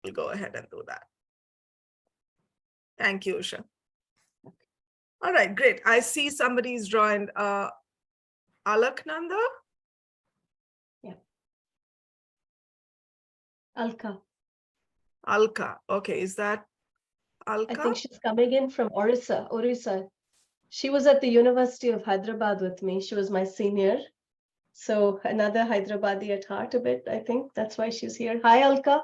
we'll go ahead and do that. Thank you, Usha. All right, great. I see somebody's joined. Alaknanda? Yeah. Alka. Alka. Okay, is that Alka? I think she's coming in from Orissa. She was at the University of Hyderabad with me. She was my senior. So another Hyderabadi at heart a bit, I think. That's why she's here. Hi, Alka.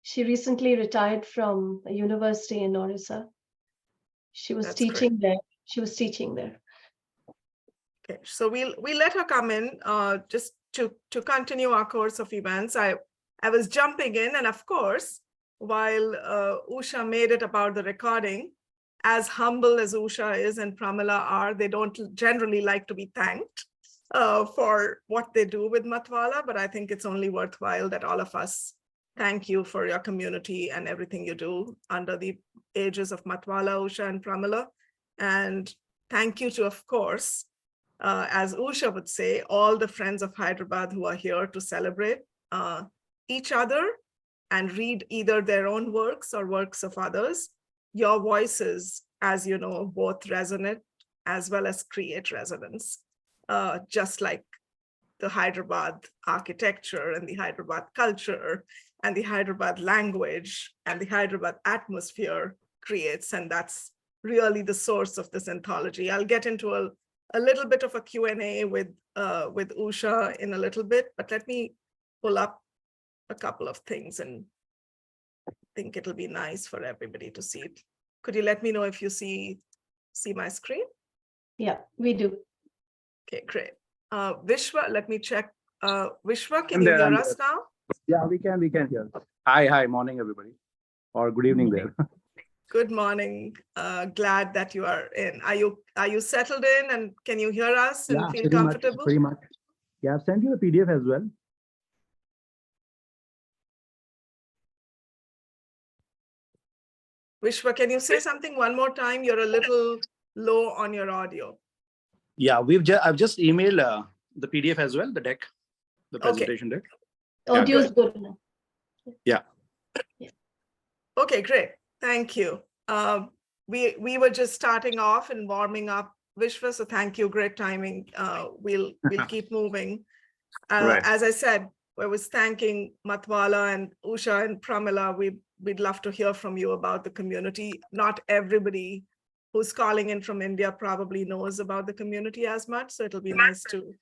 She recently retired from a university in Orissa. She was teaching there. She was teaching there. Okay, so we'll let her come in just to continue our course of events. I was jumping in, and of course, while Usha made it about the recording, as humble as Usha is and Pramila are, they don't generally like to be thanked for what they do with Matwaala, but I think it's only worthwhile that all of us thank you for your community and everything you do under the aegis of Matwaala, Usha, and Pramila. And thank you to, of course, as Usha would say, all the friends of Hyderabad who are here to celebrate each other and read either their own works or works of others. Your voices, as you know, both resonate as well as create resonance, just like the Hyderabad architecture and the Hyderabad culture and the Hyderabad language and the Hyderabad atmosphere creates. And that's really the source of this anthology. I'll get into a little bit of a Q&A with Usha in a little bit, but let me pull up a couple of things, and I think it'll be nice for everybody to see it. Could you let me know if you see my screen? Yeah, we do. Okay, great. Vishwa, let me check. Vishwa, can you hear us now? Yeah, we can hear. Hi, morning, everybody. Or good evening there. Good morning. Glad that you are in. Are you settled in, and can you hear us and feel comfortable? Pretty much. Yeah, I've sent you the PDF as well. Vishwa, can you say something one more time? You're a little low on your audio. Yeah, I've just emailed the PDF as well, the deck, the presentation deck. Audio is good enough. Yeah. Okay, great. Thank you. We were just starting off and warming up, Vishwa, so thank you. Great timing. We'll keep moving. Right. As I said, I was thanking Matwaala and Usha and Pramila. We'd love to hear from you about the community. Not everybody who's calling in from India probably knows about the community as much, so it'll be nice to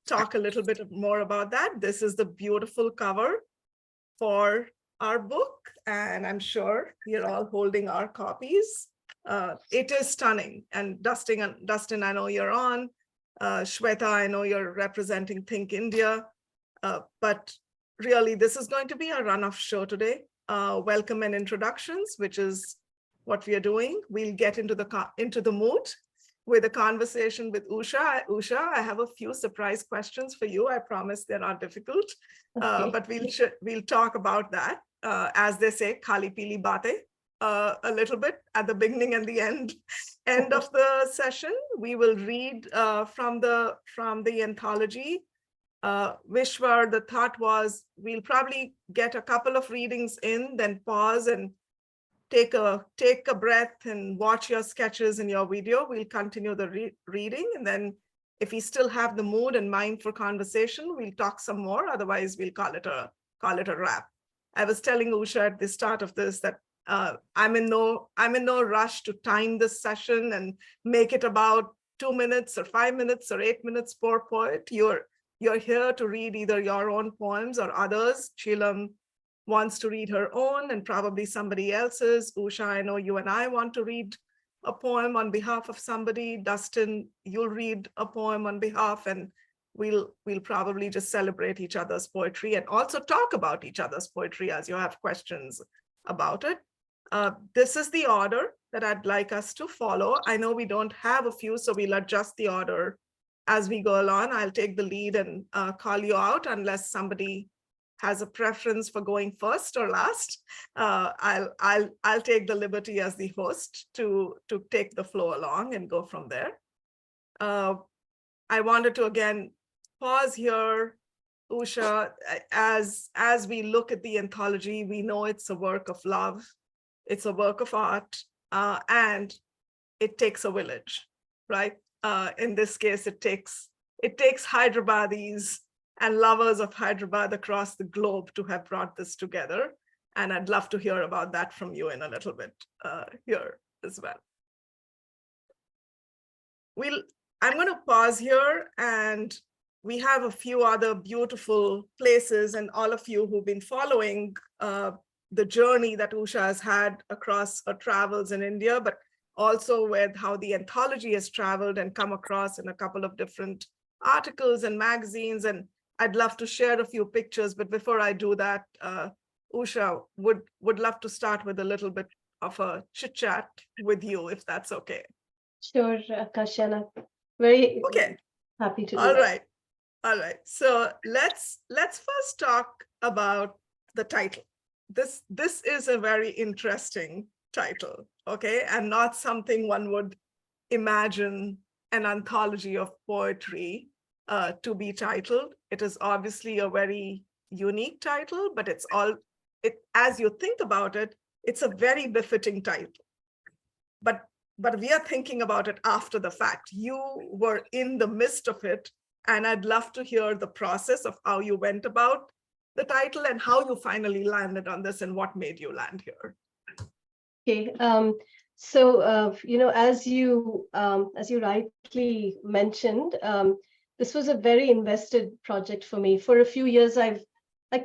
talk a little bit more about that. This is the beautiful cover for our book, and I'm sure you're all holding our copies. It is stunning. And Dustin, I know you're on. Shweta, I know you're representing Think India. But really, this is going to be a run-off show today. Welcome and introductions, which is what we are doing. We'll get into the mood with a conversation with Usha. Usha, I have a few surprise questions for you. I promise they're not difficult, but we'll talk about that. As they say, khali pili baate, a little bit at the beginning and the end of the session. We will read from the anthology. Vishwar, the thought was we'll probably get a couple of readings in, then pause and take a breath and watch your sketches in your video. We'll continue the reading, and then if we still have the mood and mind for conversation, we'll talk some more. Otherwise, we'll call it a wrap. I was telling Usha at the start of this that I'm in no rush to time this session and make it about 2 minutes or 5 minutes or 8 minutes per poet. You're here to read either your own poems or others. Sheelam wants to read her own and probably somebody else's. Usha, I know you and I want to read a poem on behalf of somebody. Dustin, you'll read a poem on behalf, and we'll probably just celebrate each other's poetry and also talk about each other's poetry as you have questions about it. This is the order that I'd like us to follow. I know we don't have a few, so we'll adjust the order as we go along. I'll take the lead and call you out unless somebody has a preference for going first or last. I'll take the liberty as the host to take the flow along and go from there. I wanted to again pause here Usha, as we look at the anthology, we know it's a work of love, it's a work of art, and it takes a village, right? In this case, it takes Hyderabadis and lovers of Hyderabad across the globe to have brought this together. And I'd love to hear about that from you in a little bit here as well. I'm going to pause here, and we have a few other beautiful places, and all of you who've been following the journey that Usha has had across her travels in India, but also with how the anthology has traveled and come across in a couple of different articles and magazines. And I'd love to share a few pictures, but before I do that, Usha, would love to start with a little bit of a chit chat with you, if that's okay. Sure, Kashana. Very Okay. happy to do All that. right. All right. So let's first talk about the title. This is a very interesting title, okay, and not something one would imagine an anthology of poetry to be titled. It is obviously a very unique title, but as you think about it, it's a very befitting title. But we are thinking about it after the fact. You were in the midst of it, and I'd love to hear the process of how you went about the title and how you finally landed on this and what made you land here. Okay. So as you rightly mentioned, this was a very invested project for me. For a few years, I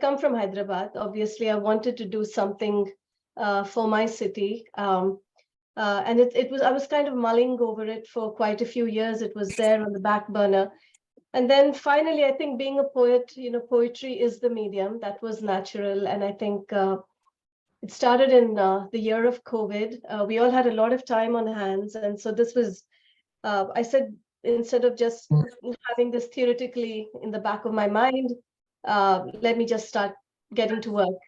come from Hyderabad. Obviously, I wanted to do something for my city. And I was kind of mulling over it for quite a few years. It was there on the back burner. And then finally, I think being a poet, poetry is the medium that was natural. And I think it started in the year of COVID. We all had a lot of time on hands. And so this was, I said, instead of just having this theoretically in the back of my mind, let me just start getting to work.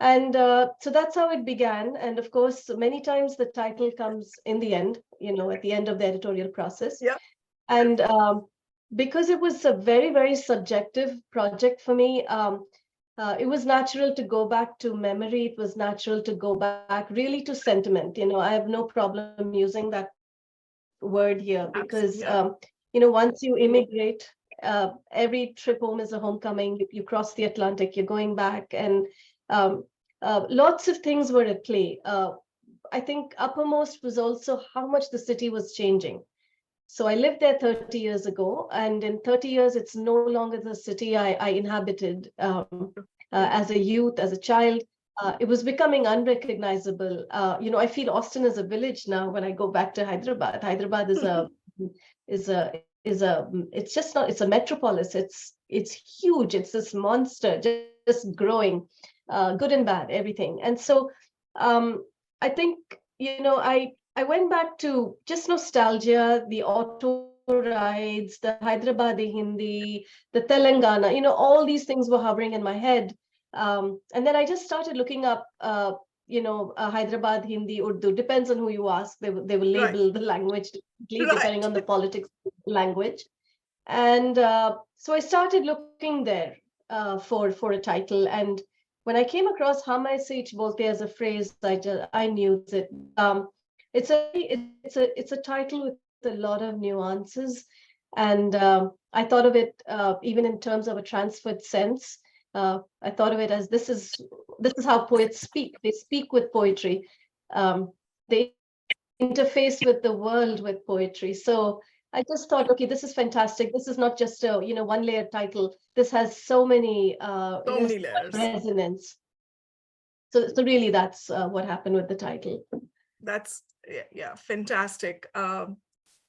And so that's how it began. And of course, many times the title comes in the end, at the end of the editorial process. Yeah. And because it was a very, very subjective project for me, it was natural to go back to memory. It was natural to go back really to sentiment. I have no problem using that word here because, once you immigrate, every trip home is a homecoming. You cross the Atlantic, you're going back, and lots of things were at play. I think uppermost was also how much the city was changing. So I lived there 30 years ago, and in 30 years, it's no longer the city I inhabited as a youth, as a child. It was becoming unrecognizable. I feel Austin is a village now when I go back to Hyderabad. Hyderabad it's just not, it's a metropolis. It's huge. It's this monster just growing, good and bad, everything. And so I think, I went back to just nostalgia, the auto rides, the Hyderabadi Hindi, the Telangana, all these things were hovering in my head. And then I just started looking up, Hyderabad Hindi, Urdu, depends on who you ask. They will label the language differently depending on the politics of the language. And so I started looking there for a title. And when I came across Aeseich Bolte as a phrase, I knew that it's a title with a lot of nuances, and I thought of it even in terms of a transferred sense. I thought of it as this is how poets speak. They speak with poetry. They interface with the world with poetry. So I just thought, okay, this is fantastic. This is not just a one-layer title. This has so many layers, resonance. So really, that's what happened with the title. That's fantastic.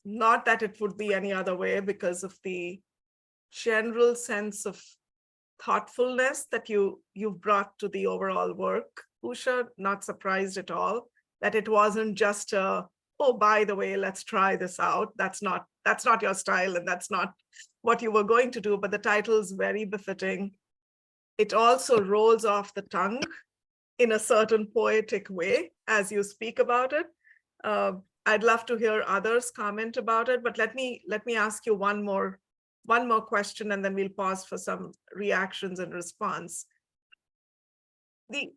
Not that it would be any other way, because of the general sense of thoughtfulness that you've brought to the overall work, Usha. Not surprised at all that it wasn't just oh, by the way, let's try this out. That's not your style, and that's not what you were going to do. But the title is very befitting. It also rolls off the tongue in a certain poetic way as you speak about it. I'd love to hear others comment about it, but let me ask you one more one more question, and then we'll pause for some reactions and response. The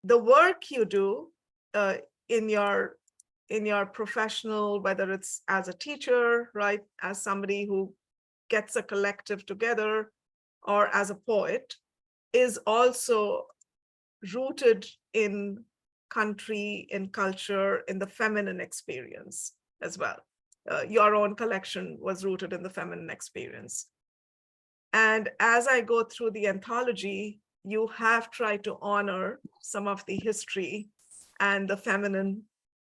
work you do in your professional, whether it's as a teacher, right, as somebody who gets a collective together, or as a poet, is also rooted in country, in culture, in the feminine experience as well. Your own collection was rooted in the feminine experience. And as I go through the anthology, you have tried to honor some of the history and the feminine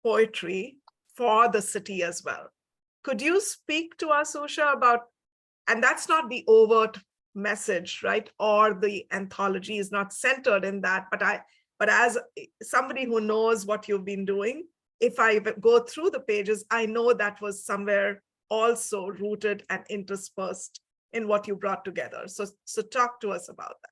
poetry for the city as well. Could you speak to us, Usha, about, and that's not the overt message, right? Or the anthology is not centered in that, but as somebody who knows what you've been doing, if I go through the pages, I know that was somewhere also rooted and interspersed in what you brought together. So talk to us about that.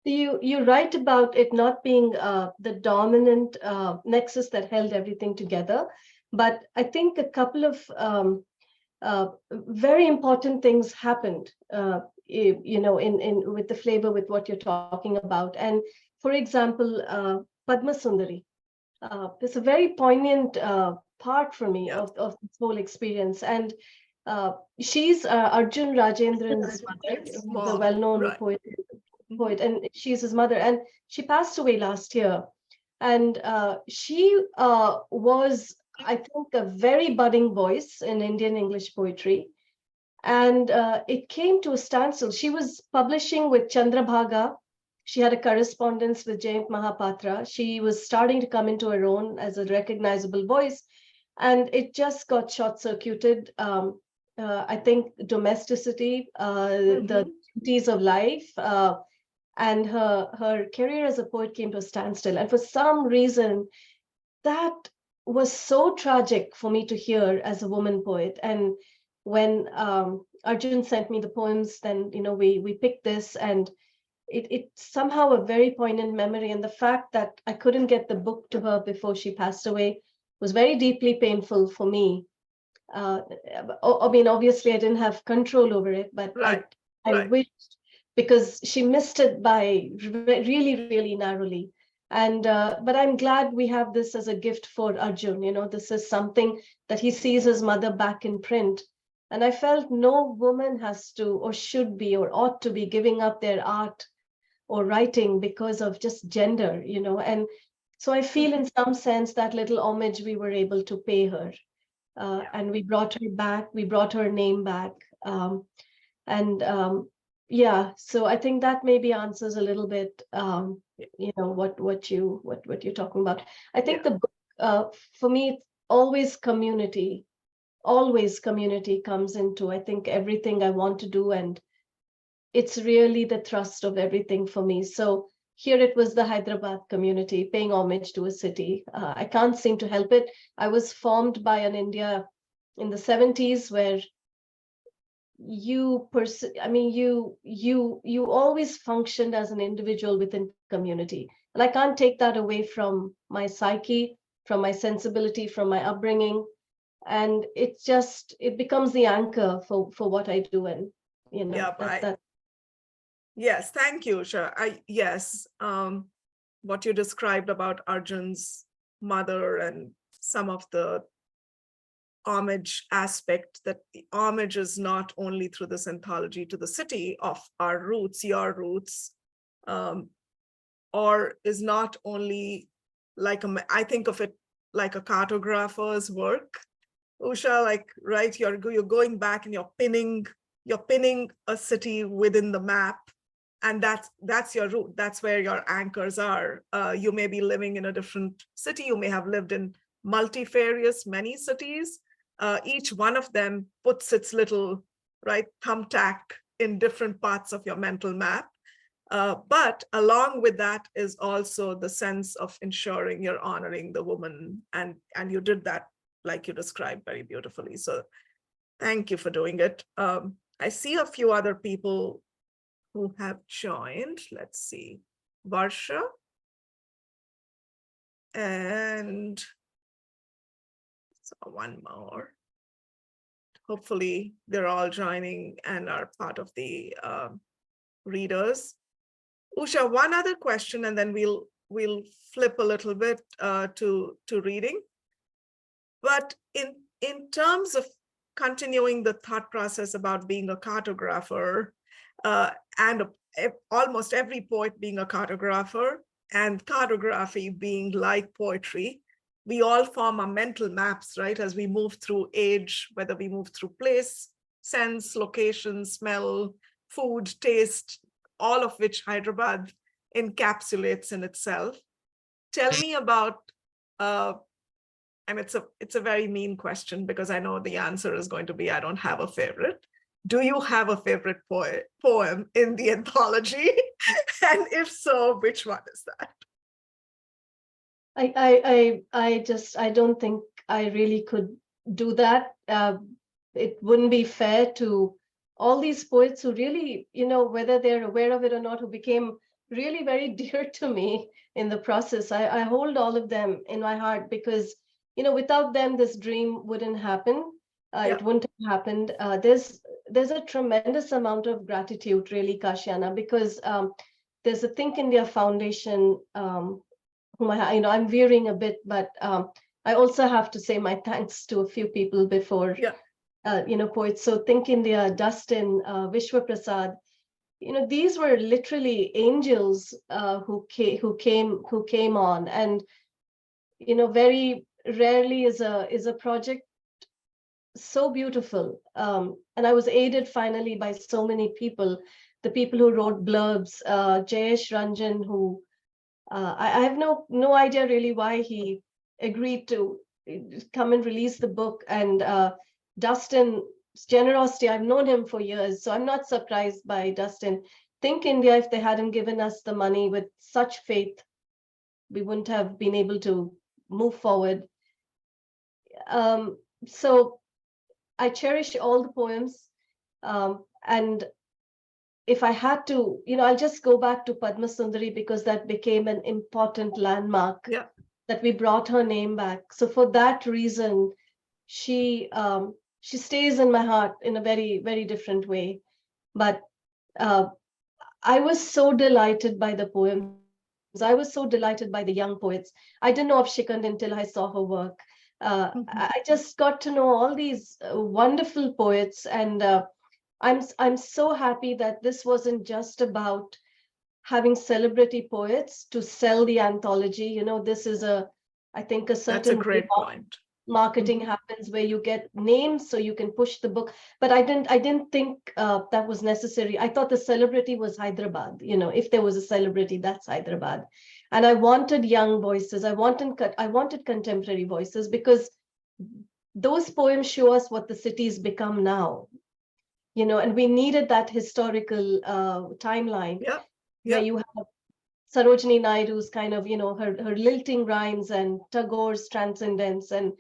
You're right about it not being the dominant nexus that held everything together, but I think a couple of very important things happened, with the flavor with what you're talking about. And for example, Padma Sundari, it's a very poignant part for me of this whole experience. And she's Arjun Rajendran's mother, who's a well-known poet, and she's his mother. And she passed away last year. And she was, I think, a very budding voice in Indian English poetry. And it came to a standstill. She was publishing with Chandrabhaga. She had a correspondence with Jayant Mahapatra. She was starting to come into her own as a recognizable voice. And it just got short-circuited. I think domesticity, the duties of life, and her career as a poet came to a standstill. And for some reason, that was so tragic for me to hear as a woman poet. And when Arjun sent me the poems, then we picked this, and it's somehow a very poignant memory. And the fact that I couldn't get the book to her before she passed away was very deeply painful for me. I mean, obviously I didn't have control over it, but I wished, because she missed it by really, really narrowly. And but I'm glad we have this as a gift for Arjun. This is something that he sees his mother back in print. And I felt no woman has to, or should be, or ought to be giving up their art or writing because of just gender, And so I feel in some sense that little homage we were able to pay her. And we brought her back, we brought her name back. Yeah, so I think that maybe answers a little bit, what you're talking about. I think the book, for me, it's always community comes into, I think, everything I want to do, and it's really the thrust of everything for me. So here it was the Hyderabad community paying homage to a city. I can't seem to help it. I was formed by an India in the 70s where you always functioned as an individual within community, and I can't take that away from my psyche, from my sensibility, from my upbringing, and it becomes the anchor for what I do. And yes, thank you, Usha. Yes, what you described about Arjun's mother and some of the homage aspect, that the homage is not only through this anthology to the city of our roots, your roots, or is not only like I think of it like a cartographer's work, Usha, right, you're going back and you're pinning a city within the map, and that's your route. That's where your anchors are. You may be living in a different city. You may have lived in multifarious, many cities. Each one of them puts its little thumbtack in different parts of your mental map. But along with that is also the sense of ensuring you're honoring the woman, and you did that like you described very beautifully. So thank you for doing it. I see a few other people who have joined. Let's see, Varsha and So one more. Hopefully they're all joining and are part of the readers. Usha, one other question, and then we'll flip a little bit to reading. But in terms of continuing the thought process about being a cartographer, and almost every poet being a cartographer, and cartography being like poetry, we all form our mental maps, right? As we move through age, whether we move through place, sense, location, smell, food, taste, all of which Hyderabad encapsulates in itself. Tell me about, and it's a very mean question because I know the answer is going to be, I don't have a favorite. Do you have a favorite poem in the anthology? And if so, which one is that? I don't think I really could do that. It wouldn't be fair to all these poets who really, whether they're aware of it or not, who became really very dear to me in the process. I hold all of them in my heart because, without them, this dream wouldn't happen. Yeah. It wouldn't have happened. There's a tremendous amount of gratitude, really, Kashyana, because there's a Think India Foundation, whom I'm veering a bit, but I also have to say my thanks to a few people before, poets. So Think India, Dustin, Vishwa Prasad, these were literally angels who came on, and very rarely is a project so beautiful. And I was aided finally by so many people, the people who wrote blurbs, Jayesh Ranjan, who I have no idea really why he agreed to come and release the book, and Dustin's generosity. I've known him for years, so I'm not surprised by Dustin. Think India, if they hadn't given us the money with such faith, we wouldn't have been able to move forward. So I cherish all the poems, and if I had to, I'll just go back to Padma Sundari because that became an important landmark, that we brought her name back. So for that reason, she stays in my heart in a very, very different way. But I was so delighted by the poems. I was so delighted by the young poets. I didn't know of Shikand until I saw her work. I just got to know all these wonderful poets, and I'm so happy that this wasn't just about having celebrity poets to sell the anthology. This is I think a certain That's a great point. Marketing happens where you get names so you can push the book. But I didn't think that was necessary. I thought the celebrity was Hyderabad. If there was a celebrity, that's Hyderabad. And I wanted young voices. I wanted contemporary voices, because those poems show us what the city's become now. And we needed that historical timeline where you have Sarojini Naidu's kind of, her lilting rhymes and Tagore's transcendence, and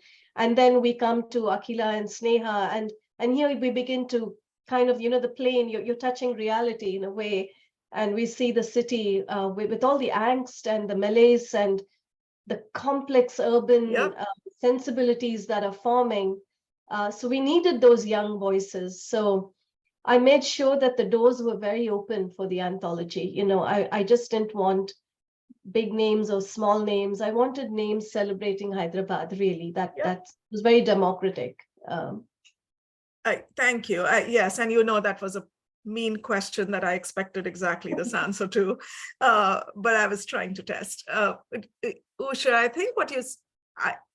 then we come to Akhila and Sneha, and here we begin to kind of, the plane, you're touching reality in a way, and we see the city with all the angst and the malaise and the complex urban sensibilities that are forming. So we needed those young voices. So I made sure that the doors were very open for the anthology. I just didn't want big names or small names. I wanted names celebrating Hyderabad, really. That was very democratic. Thank you. Yes, and that was a mean question that I expected exactly this answer to, but I was trying to test. Usha, I think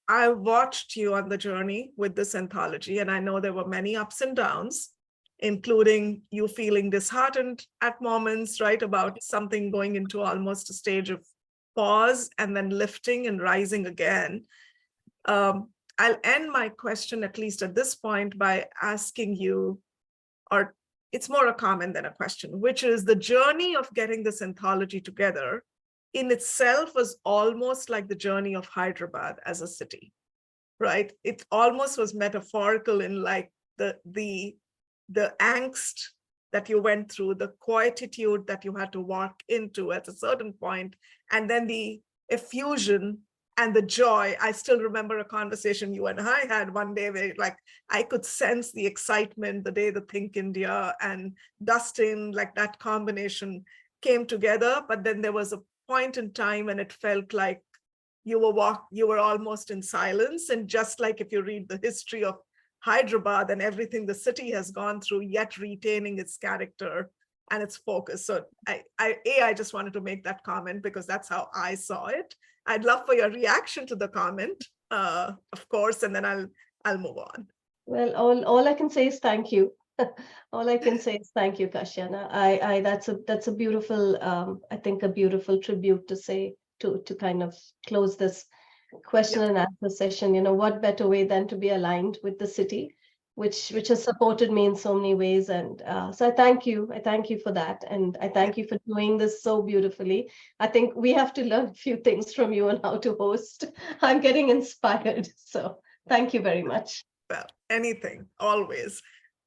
I watched you on the journey with this anthology, and I know there were many ups and downs, including you feeling disheartened at moments, right, about something going into almost a stage of pause and then lifting and rising again. I'll end my question, at least at this point, by asking you, or it's more a comment than a question, which is the journey of getting this anthology together in itself was almost like the journey of Hyderabad as a city, right? It almost was metaphorical in like the angst that you went through, the quietude that you had to walk into at a certain point, and then the effusion and the joy. I still remember a conversation you and I had one day where like I could sense the excitement the day the Think India and Dustin, like that combination came together. But then there was a point in time when it felt like you were almost in silence. And just like if you read the history of Hyderabad and everything the city has gone through, yet retaining its character and its focus. So I just wanted to make that comment because that's how I saw it. I'd love for your reaction to the comment, of course, and then I'll move on. Well, all I can say is thank you. All I can say is thank you, Kashyana. That's a beautiful, I think a beautiful tribute to say to kind of close this question and answer session. You know, what better way than to be aligned with the city, which has supported me in so many ways. And so I thank you. I thank you for that. And I thank you for doing this so beautifully. I think we have to learn a few things from you on how to host. I'm getting inspired. So thank you very much. Well, anything, always.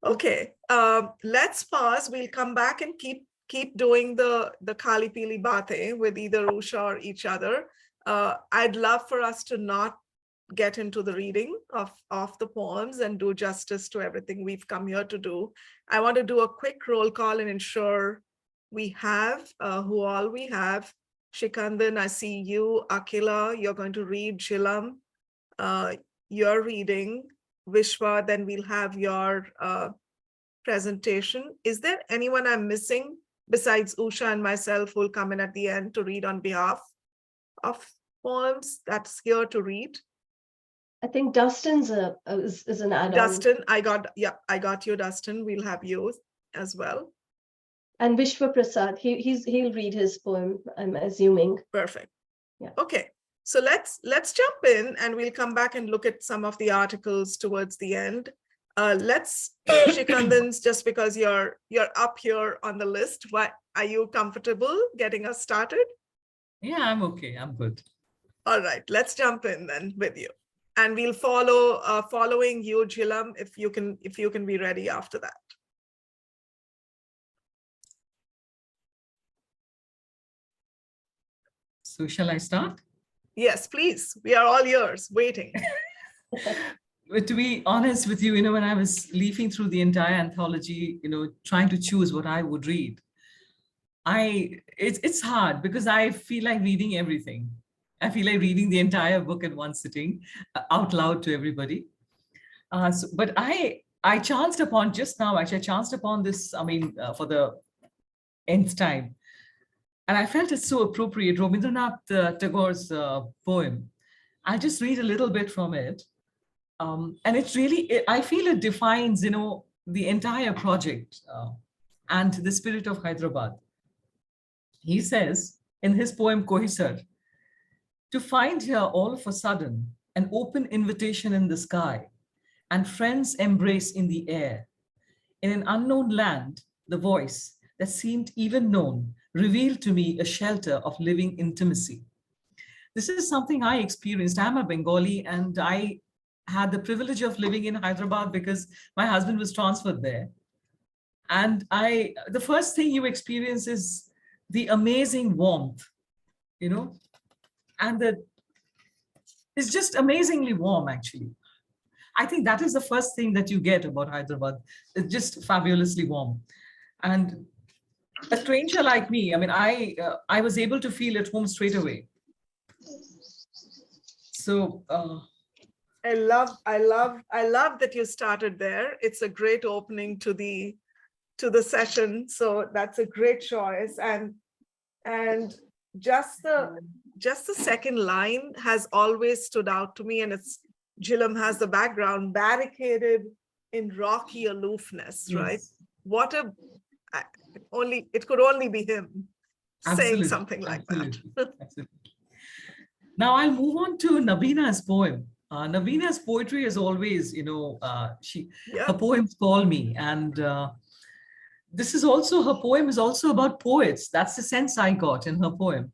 Okay, let's pause. We'll come back and keep doing the Kali Pili Bate with either Usha or each other. I'd love for us to not get into the reading of the poems and do justice to everything we've come here to do. I want to do a quick roll call and ensure we have who all we have. Shikandan, I see you. Akila, you're going to read. Jilam, you're reading. Vishwa, then we'll have your presentation. Is there anyone I'm missing besides Usha and myself who will come in at the end to read on behalf of poems that's here to read? I think Dustin's is an add-on. Dustin, I got you, Dustin. We'll have you as well. And Vishwa Prasad, he'll read his poem, I'm assuming. Perfect. Yeah. Okay. So let's jump in and we'll come back and look at some of the articles towards the end. Let's Shikandan's, just because you're up here on the list. What are you comfortable getting us started? Yeah, I'm okay. I'm good. All right, let's jump in then with you. And we'll follow following you, Jilam, if you can be ready after that. So shall I start? Yes, please. We are all yours, waiting. But to be honest with you, when I was leafing through the entire anthology, trying to choose what I would read, it's hard because I feel like reading everything. I feel like reading the entire book in one sitting out loud to everybody. But I chanced upon just now, actually, I chanced upon this, for the nth time. And I felt it's so appropriate. Rabindranath Tagore's poem. I'll just read a little bit from it. And it's really, I feel it defines, the entire project and the spirit of Hyderabad. He says in his poem, Kohisar, to find here all of a sudden an open invitation in the sky and friends' embrace in the air. In an unknown land, the voice that seemed even known revealed to me a shelter of living intimacy. This is something I experienced. I'm a Bengali and I had the privilege of living in Hyderabad because my husband was transferred there. And the first thing you experience is the amazing warmth, and it's just amazingly warm, actually. I think that is the first thing that you get about Hyderabad. It's just fabulously warm. And a stranger like me, I was able to feel at home straight away. So I love that you started there. It's a great opening to the session. So that's a great choice. And just the second line has always stood out to me, and it's Jilam has the background barricaded in rocky aloofness, yes. right? What it could only be him saying something like that. Absolutely. Now I'll move on to Nabina's poem. Nabina's poetry is always, her poems call me, and this is also, her poem is also about poets. That's the sense I got in her poem.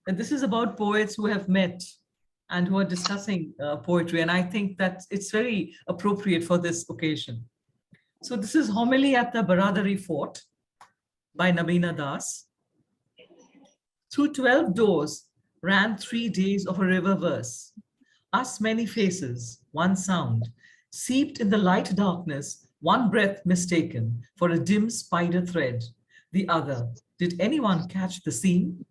And this is about poets who have met and who are discussing poetry. And I think that it's very appropriate for this occasion. So this is Homily at the Baradari Fort by Nabina Das. Through 12 doors, ran 3 days of a river verse. Us many faces, one sound, seeped in the light darkness, one breath mistaken for a dim spider thread, the other. Did anyone catch the scene?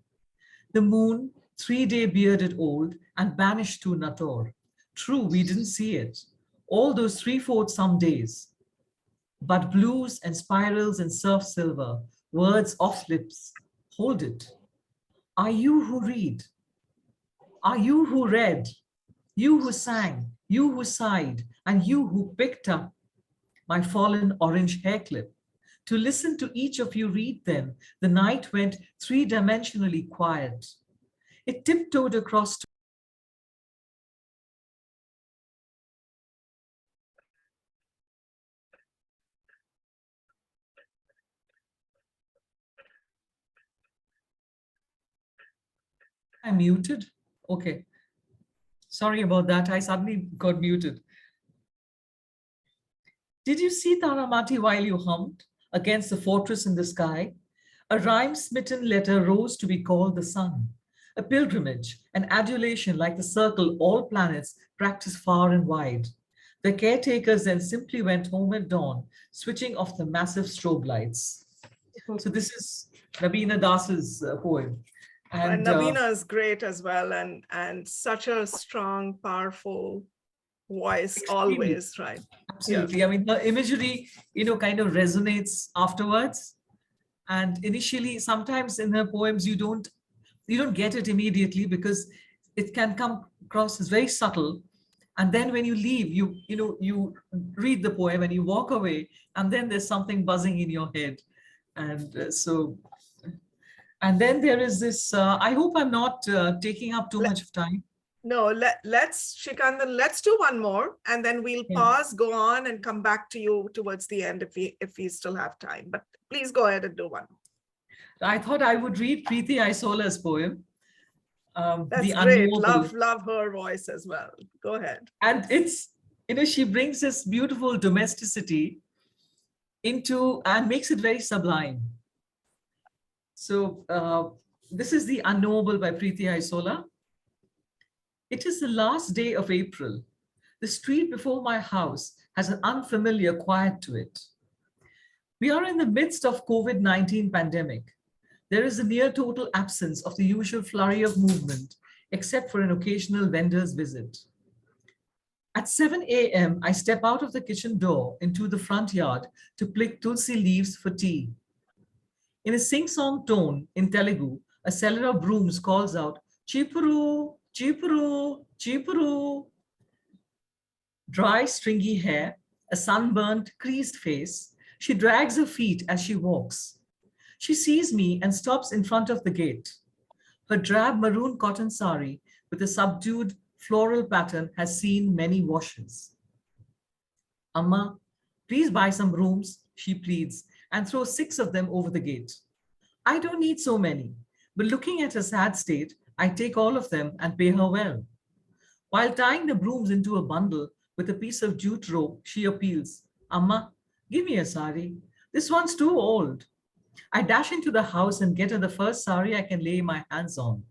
The moon, 3-day bearded old, and banished to Nator. True, we didn't see it. All those 3/4 some days. But blues and spirals and surf silver, words off lips. Hold it. Are you who read? Are you who read? You who sang, you who sighed, and you who picked up my fallen orange hair clip. To listen to each of you read them, the night went 3-dimensionally quiet. It tiptoed across. I muted. Okay. Sorry about that. I suddenly got muted. Did you see Taramati while you hummed against the fortress in the sky? A rhyme-smitten letter rose to be called the sun. A pilgrimage, an adulation like the circle all planets practice far and wide. The caretakers then simply went home at dawn, switching off the massive strobe lights. So this is Nabina Das's poem. And Nabina is great as well, and such a strong, powerful voice always, right? Absolutely. I mean, the imagery, kind of resonates afterwards. And initially, sometimes in her poems, you don't get it immediately because it can come across as very subtle. And then when you leave, you read the poem and you walk away, and then there's something buzzing in your head. And and then there is this, I hope I'm not taking up too much of time. No, let's Shikandan, let's do one more, and then we'll pause, go on, and come back to you towards the end if we still have time. But please go ahead and do one. I thought I would read Preeti Aisola's poem. That's The great. Unknowable. Love her voice as well. Go ahead. And it's, she brings this beautiful domesticity into and makes it very sublime. So this is The Unknowable by Preeti Aisola. It is the last day of April. The street before my house has an unfamiliar quiet to it. We are in the midst of COVID-19 pandemic. There is a near total absence of the usual flurry of movement, except for an occasional vendor's visit. At 7 a.m., I step out of the kitchen door into the front yard to pick tulsi leaves for tea. In a sing-song tone in Telugu, a seller of brooms calls out, "Chipuru, chipuru, chipuru." Dry, stringy hair, a sunburnt, creased face, she drags her feet as she walks. She sees me and stops in front of the gate. Her drab maroon cotton sari with a subdued floral pattern has seen many washes. "Amma, please buy some brooms," she pleads, and throws 6 of them over the gate. I don't need so many, but looking at her sad state, I take all of them and pay her well. While tying the brooms into a bundle with a piece of jute rope, she appeals, "Amma, give me a sari. This one's too old." I dash into the house and get her the first sari I can lay my hands on,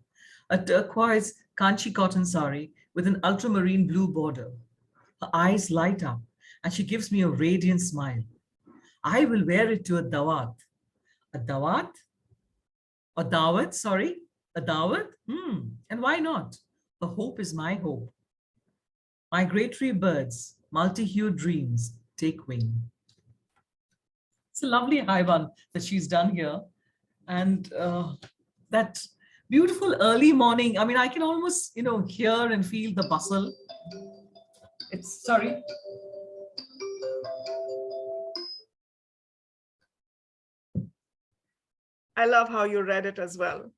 a turquoise Kanchi cotton sari with an ultramarine blue border. Her eyes light up and she gives me a radiant smile. I will wear it to a dawat. A dawat? A dawat, sorry. A dawat? And why not? A hope is my hope. Migratory birds, multi-hued dreams, take wing. It's a lovely haiwan that she's done here. And that beautiful early morning, I mean, I can almost, hear and feel the bustle. It's, sorry. I love how you read it as well.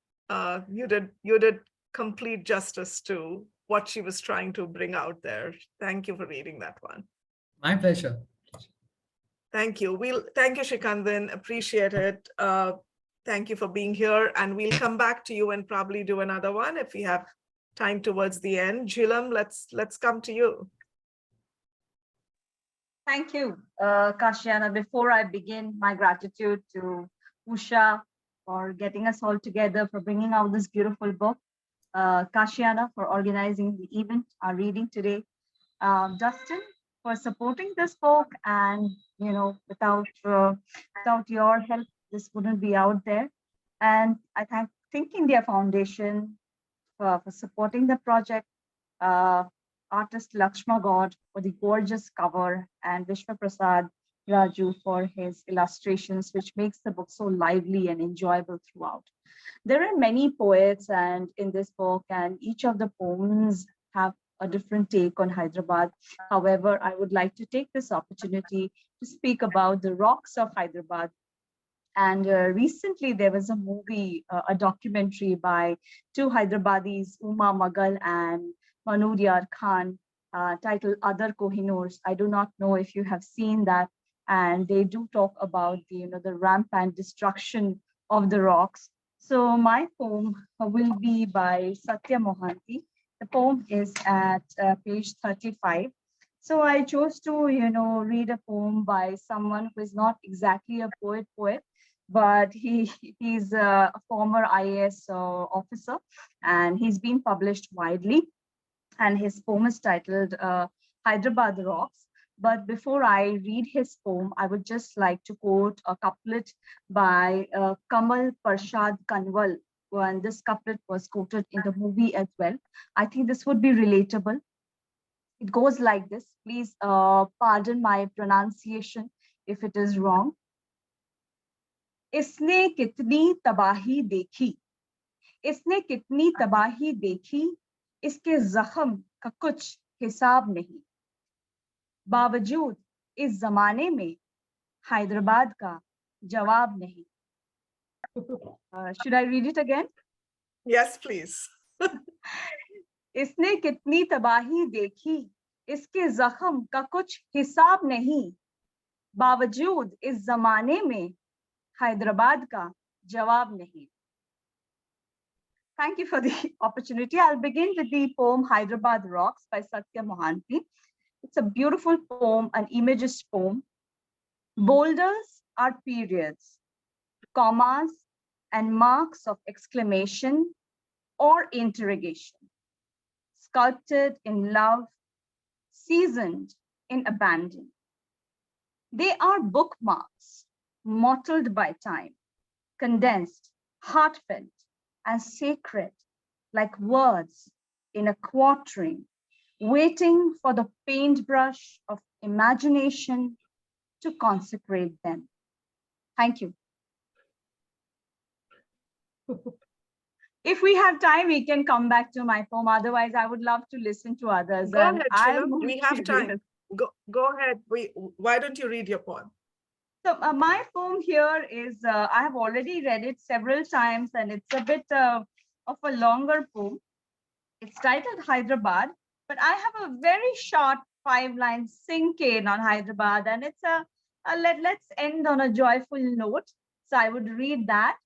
You did complete justice to what she was trying to bring out there. Thank you for reading that one. My pleasure. Thank you. Thank you, Shikandan. Appreciate it. Thank you for being here. And we'll come back to you and probably do another one if we have time towards the end. Jilam, let's come to you. Thank you, Kashyana. Before I begin, my gratitude to Usha for getting us all together, for bringing out this beautiful book. Kashiana for organizing the event, our reading today, Dustin for supporting this book, and without your help, this wouldn't be out there. And I think India Foundation for supporting the project, artist Lakshma God for the gorgeous cover, and Vishwa Prasad Raju for his illustrations, which makes the book so lively and enjoyable throughout. There are many poets and in this book, and each of the poems have a different take on Hyderabad. However, I would like to take this opportunity to speak about the rocks of Hyderabad. And recently there was a movie, a documentary by two Hyderabadis, Uma Magal and Manudiyar Khan, titled Other Kohinoors. I do not know if you have seen that. And they do talk about the rampant destruction of the rocks. So my poem will be by Satya Mohanty. The poem is at page 35. So I chose to, read a poem by someone who is not exactly a poet, but he's a former IAS officer, and he's been published widely. And his poem is titled Hyderabad Rocks. But before I read his poem, I would just like to quote a couplet by Kamal Parshad Kanwal, and this couplet was quoted in the movie as well. I think this would be relatable. It goes like this. Please pardon my pronunciation if it is wrong. इसने कितनी तबाही देखी, इसने कितनी तबाही देखी, इसके जख्म का कुछ हिसाब नहीं, बावजूद इस जमाने में हैदराबाद का जवाब नहीं. Should I read it again? Yes, please. इसने कितनी तबाही देखी, इसके जख्म का कुछ हिसाब नहीं, बावजूद इस जमाने में Hyderabad ka jawab nahi. Thank you for the opportunity. I'll begin with the poem Hyderabad Rocks by Satya Mohanty. It's a beautiful poem, an imagist poem. Boulders are periods, commas, and marks of exclamation or interrogation, sculpted in love, seasoned in abandon. They are bookmarks, mottled by time, condensed, heartfelt, and sacred, like words in a quatrain, waiting for the paintbrush of imagination to consecrate them. Thank you. If we have time, we can come back to my poem. Otherwise, I would love to listen to others. Go ahead, I'm Shulam. We have time. Go ahead. Why don't you read your poem? So my poem here is, I have already read it several times, and it's a bit of a longer poem. It's titled Hyderabad, but I have a very short 5-line sing-cane on Hyderabad, and it's let's end on a joyful note. So I would read that.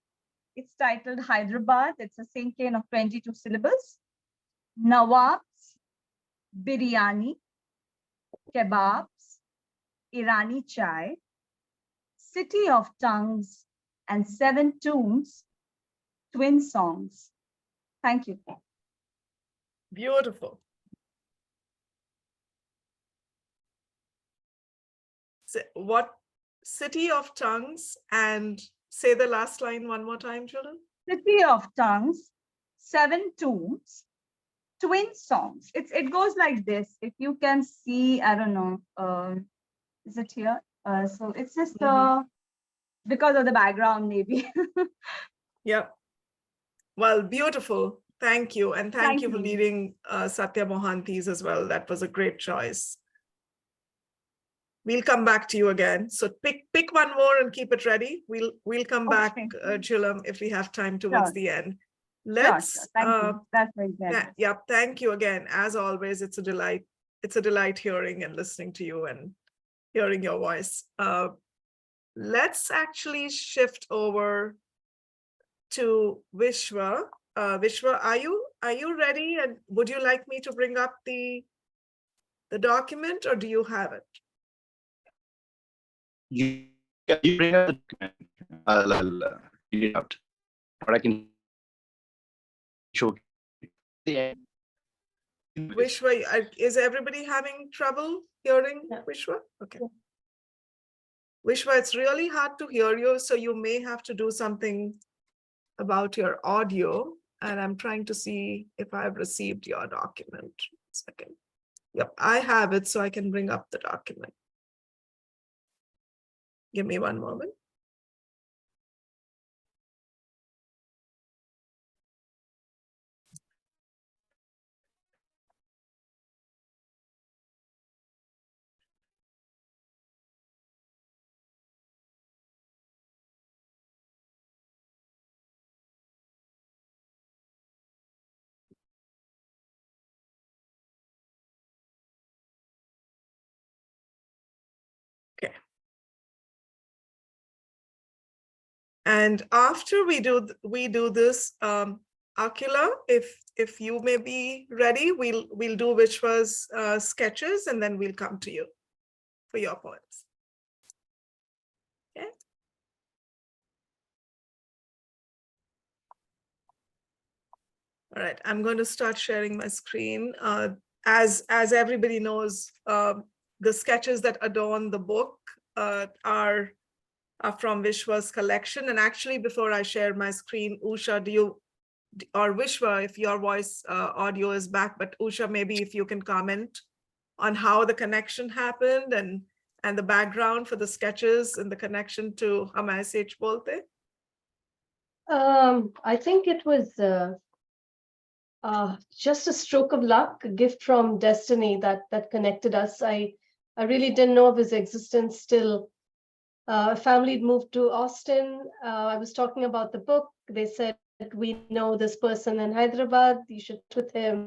It's titled Hyderabad. It's a sing-cane of 22 syllables. Nawabs, biryani, kebabs, Irani chai, city of tongues and 7 tunes, twin songs. Thank you. Beautiful. So what city of tongues, and say the last line one more time, children. City of tongues, 7 tunes, twin songs. It goes like this. If you can see, I don't know, is it here? So it's just because of the background, maybe. Yeah. Well, beautiful. Thank you. And thank you for reading Satya Mohanty's as well. That was a great choice. We'll come back to you again. So pick one more and keep it ready. We'll come back, Chilam, if we have time towards the end. Let's Thank you. That's very good. Yeah, thank you again. As always, it's a delight. It's a delight hearing and listening to you and hearing your voice. Let's actually shift over to Vishwa. Vishwa, are you ready? And would you like me to bring up the document, or do you have it? You bring up the document. I'll read it out. Or I can show the end. Vishwa, is everybody having trouble hearing Yeah. Vishwa? Okay. Yeah. Vishwa, it's really hard to hear you, so you may have to do something about your audio. And I'm trying to see if I've received your document. Second. Yep, I have it, so I can bring up the document. Give me one moment. Okay. And after we do this, Akila, if you may be ready, we'll do Vishwa's sketches, and then we'll come to you for your poems. Okay. All right, I'm going to start sharing my screen. As everybody knows, the sketches that adorn the book are from Vishwa's collection. And actually, before I share my screen, Usha, or Vishwa, if your voice audio is back, but Usha, maybe if you can comment on how the connection happened and the background for the sketches and the connection to Aeseich Bolte. I think it was just a stroke of luck, a gift from destiny that connected us. I really didn't know of his existence still. Family had moved to Austin. I was talking about the book. They said, we know this person in Hyderabad, you should with him.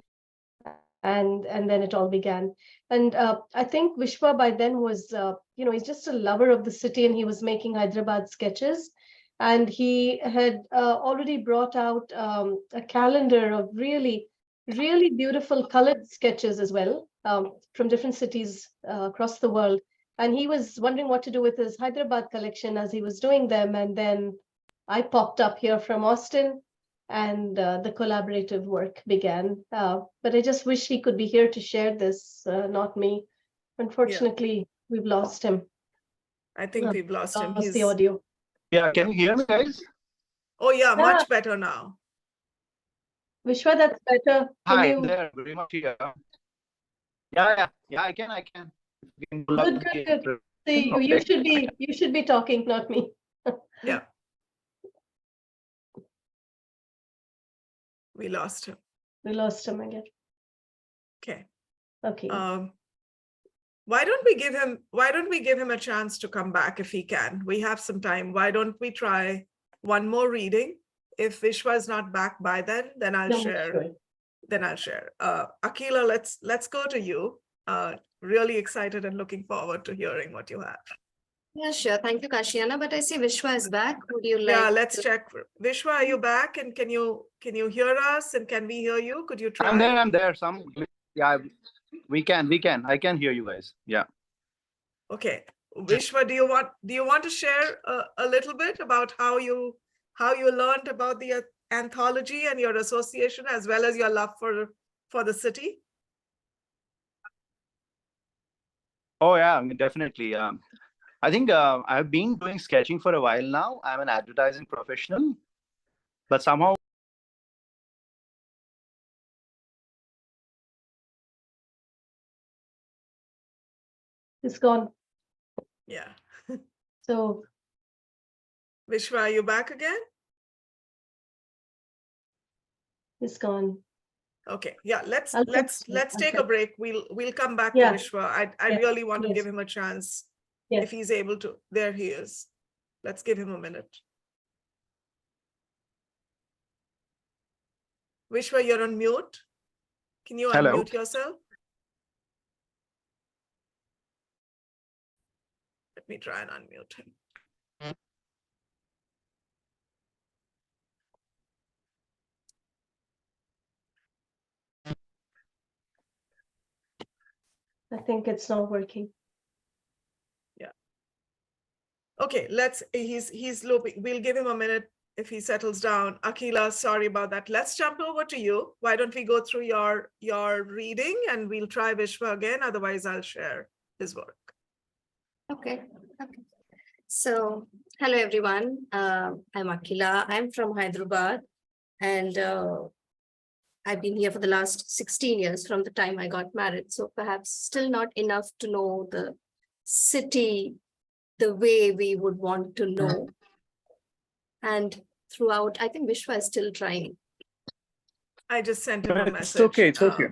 And then it all began. And I think Vishwa by then was, he's just a lover of the city, and he was making Hyderabad sketches. And he had already brought out a calendar of really, really beautiful colored sketches as well, from different cities across the world. And he was wondering what to do with his Hyderabad collection as he was doing them. And then I popped up here from Austin, and the collaborative work began. But I just wish he could be here to share this, not me. Unfortunately, we've lost him. I think we've lost him. Lost the audio. Yeah, can you hear me, guys? Oh yeah, Yeah. much better now. Vishwa, that's better. Can Hi, you? there, very much here. Yeah, I can. You can pull up Good. the- See, Okay. you should be talking, not me. Yeah. We lost him. We lost him again. Okay. Okay. Why don't we give him a chance to come back if he can? We have some time. Why don't we try one more reading? If Vishwa is not back by then I'll No, share. sure. Then I'll share. Akila, let's go to you. Really excited and looking forward to hearing what you have. Yeah, sure. Thank you, Kashiana. But I see Vishwa is back. Would you like? Yeah, let's to- check. Vishwa, are you back? And can you hear us? And can we hear you? Could you try? I'm there. Yeah, we can. I can hear you guys. Yeah. Okay. Vishwa, do you want to share a little bit about how you learned about the anthology and your association, as well as your love for the city? Oh yeah, I mean, definitely. I think I've been doing sketching for a while now. I'm an advertising professional, but somehow It's gone. Yeah. So Vishwa, are you back again? it's gone. Okay. Yeah. Let's I'll take a check. break. We'll come back Yeah. to Vishwa. I Yeah, really want to yes. give him a chance Yes. if he's able to. There he is. Let's give him a minute. Vishwa, you're on mute. Can you Hello. unmute yourself? Let me try and unmute him. I think it's not working. Okay, he's looping. We'll give him a minute if he settles down. Akila, sorry about that. Let's jump over to you. Why don't we go through your reading and we'll try Vishwa again. Otherwise, I'll share his work. Okay. Okay. So, hello everyone. I'm Akila. I'm from Hyderabad, and I've been here for the last 16 years from the time I got married. So perhaps still not enough to know the city the way we would want to know. And throughout, I think Vishwa is still trying. I just sent him a message. It's okay. It's okay.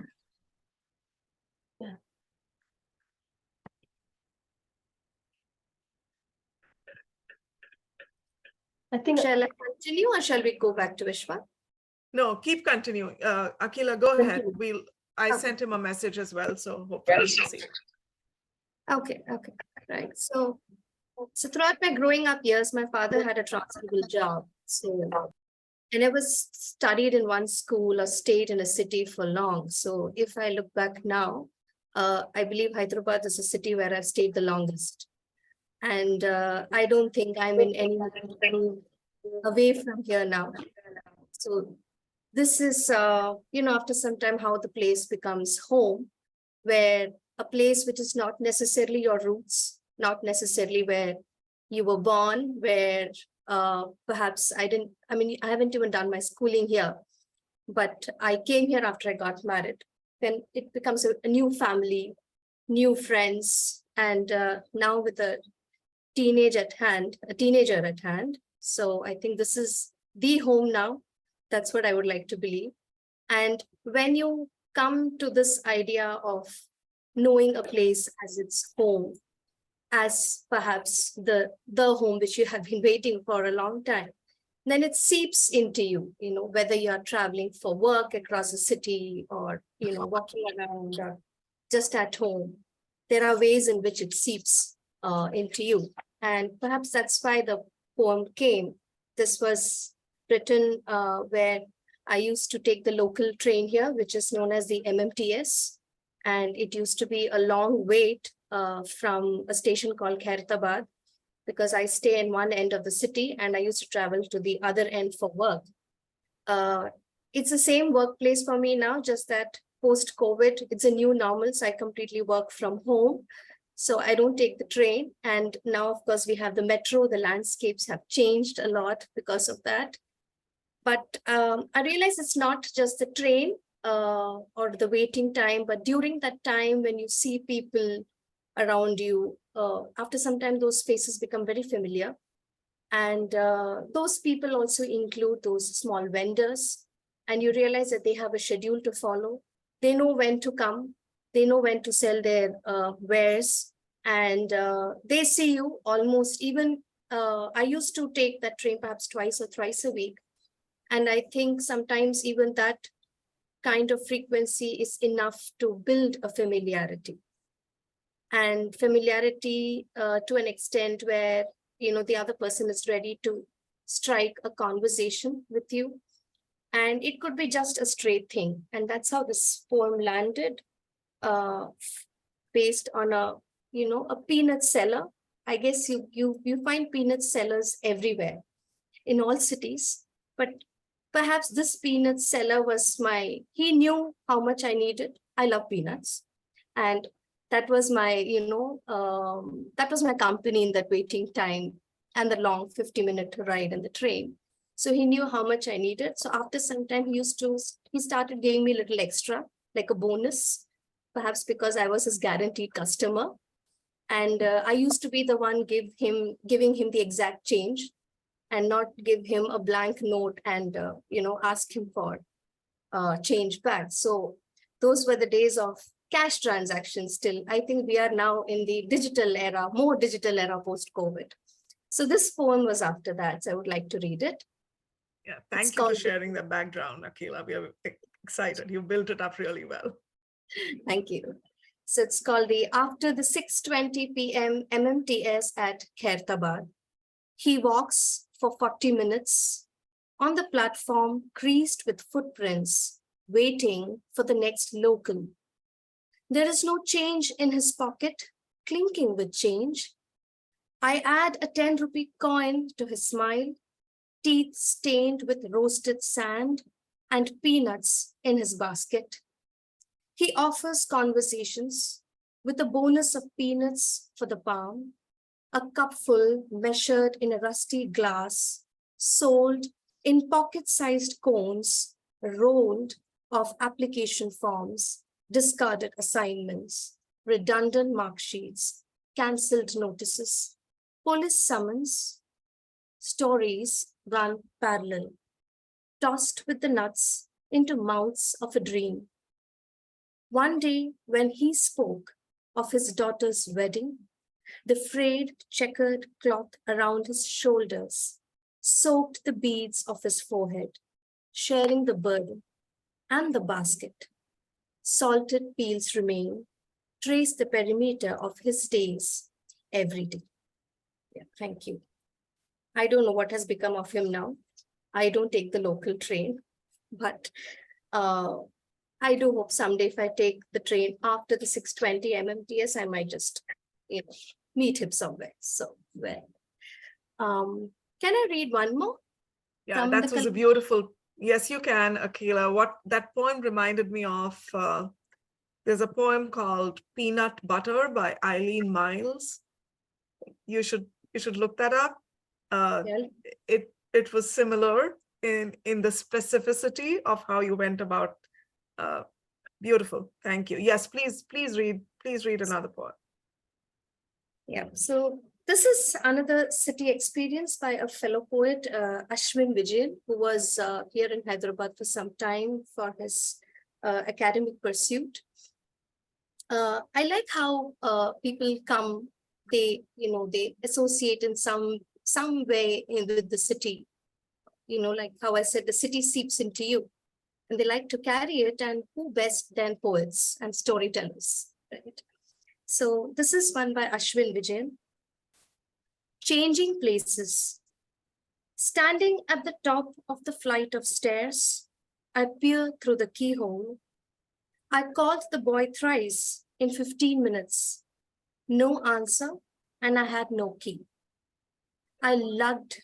I think Shall I continue or shall we go back to Vishwa? No, keep continuing. Akila, go ahead. I Okay. sent him a message as well, so hopefully we'll see. Okay, okay, right. So throughout my growing up years, my father had a transferable job. So I never studied in one school or stayed in a city for long. So if I look back now, I believe Hyderabad is a city where I've stayed the longest. And I don't think I'm in any away from here now. So this is, after some time, how the place becomes home, where a place which is not necessarily your roots, not necessarily where you were born, where perhaps I haven't even done my schooling here, but I came here after I got married. Then it becomes a new family, new friends, and now with a teenager at hand. So I think this is the home now. That's what I would like to believe. And when you come to this idea of knowing a place as its home, as perhaps the home which you have been waiting for a long time, then it seeps into you, whether you're traveling for work across a city or, walking around or just at home, there are ways in which it seeps into you. And perhaps that's why the poem came. This was written where I used to take the local train here, which is known as the MMTS. And it used to be a long wait from a station called Hyderabad, because I stay in one end of the city and I used to travel to the other end for work. It's the same workplace for me now, just that post-COVID, it's a new normal. So I completely work from home. So I don't take the train. And now, of course, we have the metro. The landscapes have changed a lot because of that. But I realize it's not just the train or the waiting time, but during that time when you see people around you, after some time, those faces become very familiar. And those people also include those small vendors. And you realize that they have a schedule to follow. They know when to come. They know when to sell their wares. And they see you almost even, I used to take that train perhaps twice or thrice a week. And I think sometimes even that kind of frequency is enough to build a familiarity. And familiarity to an extent where, the other person is ready to strike a conversation with you. And it could be just a straight thing. And that's how this poem landed, based on a peanut seller. I guess you find peanut sellers everywhere in all cities, but perhaps this peanut seller was he knew how much I needed. I love peanuts. And that was my, that was my company in that waiting time and the long 50-minute ride in the train. So he knew how much I needed. So after some time, he started giving me a little extra, like a bonus, perhaps because I was his guaranteed customer. And I used to be the one giving him the exact change and not give him a blank note and, ask him for change back. So those were the days of cash transactions still. I think we are now in the digital era, more digital era post-COVID. So this poem was after that. So I would like to read it. Yeah, thank you for sharing the background, Akila. We are excited. You built it up really well. Thank you. So it's called After the 6:20 p.m. MMTS at Hyderabad. He walks for 40 minutes on the platform creased with footprints, waiting for the next local. There is no change in his pocket, clinking with change. I add a 10 rupee coin to his smile. teeth stained with roasted sand and peanuts in his basket. He offers conversations with a bonus of peanuts for the palm, a cupful measured in a rusty glass, sold in pocket-sized cones, rolled of application forms, discarded assignments, redundant mark sheets, cancelled notices, police summons, stories run parallel, tossed with the nuts into mouths of a dream. One day, when he spoke of his daughter's wedding, the frayed checkered cloth around his shoulders soaked the beads of his forehead, sharing the burden and the basket. Salted peels remain, trace the perimeter of his days every day. Yeah, thank you. I don't know what has become of him now. I don't take the local train, but I do hope someday if I take the train after the 6:20 MMTS, I might just, meet him somewhere. So, well, can I read one more? Yeah, From that the was a beautiful. Yes, you can, Akila. What that poem reminded me of, there's a poem called Peanut Butter by Eileen Miles. You should look that up. Yeah. It was similar in the specificity of how you went about. Beautiful. Thank you. Yes, please read another poem. Yeah, so this is another city experience by a fellow poet, Ashwin Vijayan, who was here in Hyderabad for some time for his academic pursuit. I like how people come, they associate in some way with the city, like how I said, the city seeps into you, and they like to carry it, and who best than poets and storytellers, right? So this is one by Ashwin Vijayan. Changing places. Standing at the top of the flight of stairs, I peer through the keyhole. I called the boy thrice in 15 minutes. No answer, and I had no key. I lugged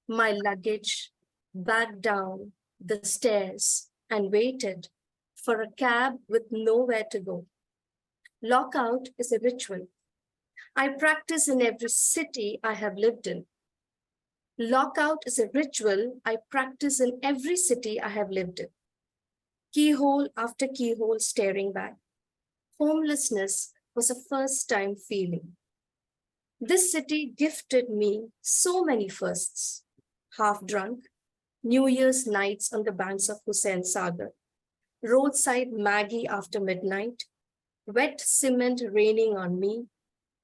my luggage back down the stairs and waited for a cab with nowhere to go. Lockout is a ritual I practice in every city I have lived in. Lockout is a ritual I practice in every city I have lived in. Keyhole after keyhole staring back. Homelessness was a first-time feeling. This city gifted me so many firsts. Half drunk, New Year's nights on the banks of Hussain Sagar, roadside Maggie after midnight, wet cement raining on me,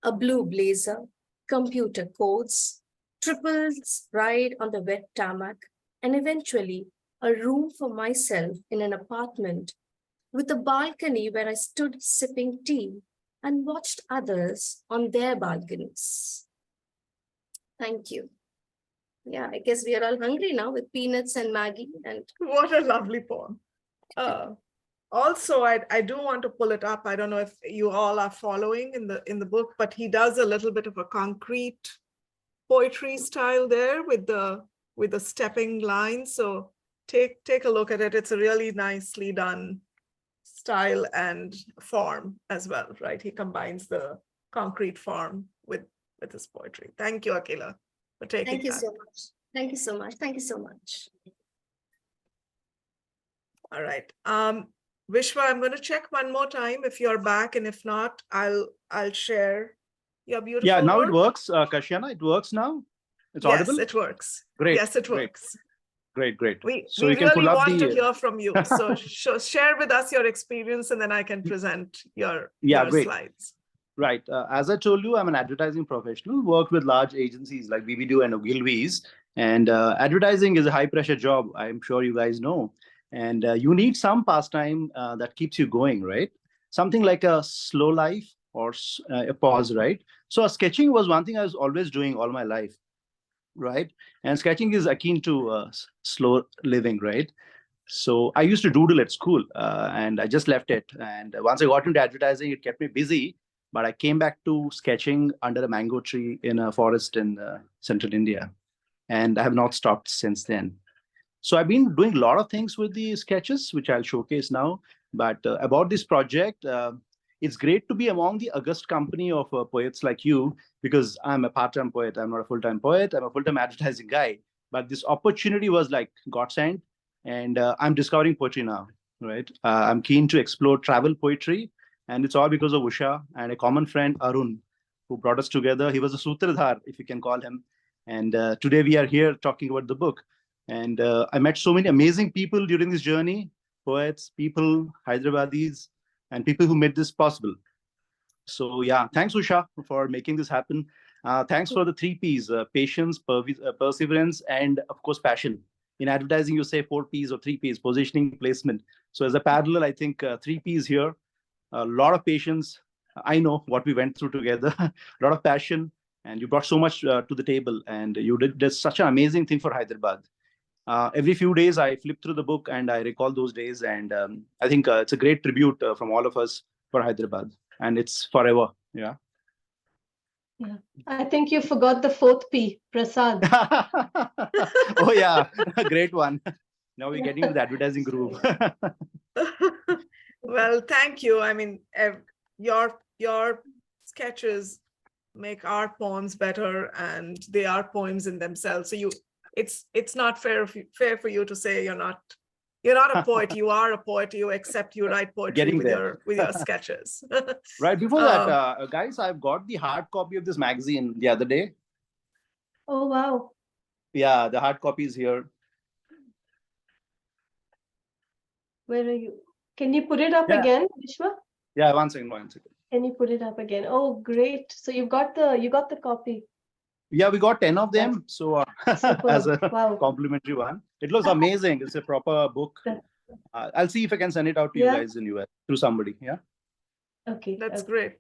a blue blazer, computer codes, triples ride on the wet tarmac, and eventually a room for myself in an apartment with a balcony where I stood sipping tea and watched others on their balconies. Thank you. Yeah, I guess we are all hungry now with peanuts and Maggie. And What a lovely poem. Also, I do want to pull it up. I don't know if you all are following in the book, but he does a little bit of a concrete poetry style there with the stepping lines. So take a look at it. It's a really nicely done style and form as well, right? He combines the concrete form with his poetry. Thank you, Akila, for taking thank you that. so much. Thank you so much. Thank you so much. All right. Vishwa, I'm going to check one more time if you're back, and if not, I'll share your beautiful Yeah, now work. it works, Kashyana. It works now. It's Yes, audible. it works. Great. Yes, it great. works. Great. We So you can really pull up want to the. hear from you. So share with us your experience, and then I can present your Great. slides. Right. As I told you, I'm an advertising professional, worked with large agencies like BBDO and Ogilvy's. And advertising is a high pressure job. I'm sure you guys know. And you need some pastime that keeps you going, right? Something like a slow life or a pause, right? So sketching was one thing I was always doing all my life, right? And sketching is akin to slow living, right? So I used to doodle at school and I just left it. And once I got into advertising, it kept me busy. But I came back to sketching under a mango tree in a forest in central India. and I have not stopped since then. So I've been doing a lot of things with the sketches, which I'll showcase now. But about this project, it's great to be among the august company of poets like you, because I'm a part-time poet. I'm not a full-time poet. I'm a full-time advertising guy. But this opportunity was like godsend, and I'm discovering poetry now, right? I'm keen to explore travel poetry, and it's all because of Usha and a common friend, Arun, who brought us together. He was a sutradhar, if you can call him. And today we are here talking about the book. And I met so many amazing people during this journey, poets, people, Hyderabadis, and people who made this possible. So yeah, thanks Usha for making this happen. Thanks for the 3 Ps, patience, perseverance, and of course, passion. In advertising, you say 4 Ps or 3 Ps, positioning, placement. So as a parallel, I think 3 Ps here, a lot of patience. I know what we went through together, a lot of passion, and you brought so much to the table, and you did such an amazing thing for Hyderabad. Every few days, I flip through the book and I recall those days. And I think it's a great tribute from all of us for Hyderabad. And it's forever. Yeah. Yeah. I think you forgot the 4th P, Prasad. Oh, yeah. Great one. Now we're getting into the advertising groove. Well, thank you. I mean, your sketches make our poems better, and they are poems in themselves. So it's not fair for you to say you're not a poet. You are a poet. You write poetry Getting with there. your sketches. Right. Before that, guys, I've got the hard copy of this magazine the other day. Oh, wow. Yeah, the hard copy is here. Where are you? Can you put it up again, Vishwa? Yeah, one second. Can you put it up again? Oh, great. So you got the copy. Yeah, we got 10 of them. So as a wow. complimentary one. It looks amazing. It's a proper book. I'll see if I can send it out to you guys in US through somebody. Yeah. Okay. That's great.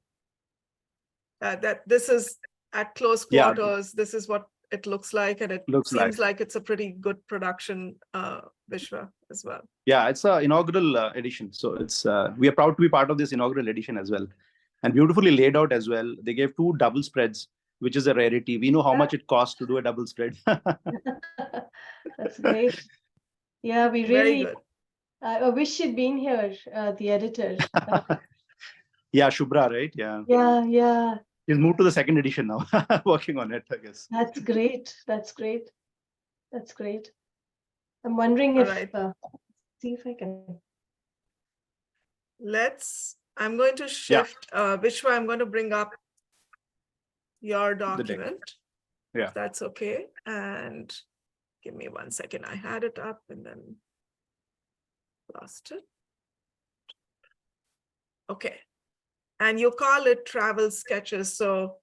That this is at close quarters. This is what it looks like, and it seems like it's a pretty good production, Vishwa, as well. Yeah, it's an inaugural edition. So it's we are proud to be part of this inaugural edition as well, and beautifully laid out as well. They gave 2 double spreads, which is a rarity. We know how much it costs to do a double spread. That's great. Yeah, we really. I wish you'd been here, the editor. Yeah, Shubhra, right? Yeah. Yeah. He's moved to the 2nd edition now, working on it, I guess. That's great. I'm wondering if, see if I can. I'm going to shift, Vishwa, I'm going to bring up your document. Yeah. If that's okay. And give me 1 second. I had it up and then lost it. Okay. And you call it travel sketches. So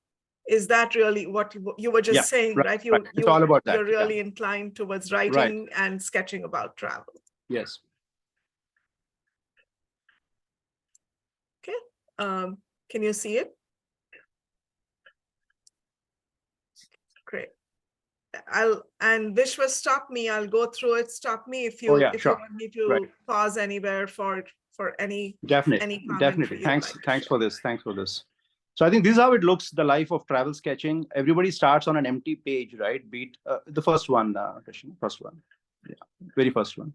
is that really what you were just saying, right? It's all about that. You're really inclined towards writing and sketching about travel. Yes. Okay. Can you see it? Great. And Vishwa, stop me. I'll go through it. Stop me if you want me to pause anywhere for any definitely. Thanks for this. So I think this is how it looks, the life of travel sketching. Everybody starts on an empty page, right? Beat the first one, first one. Yeah, very first one.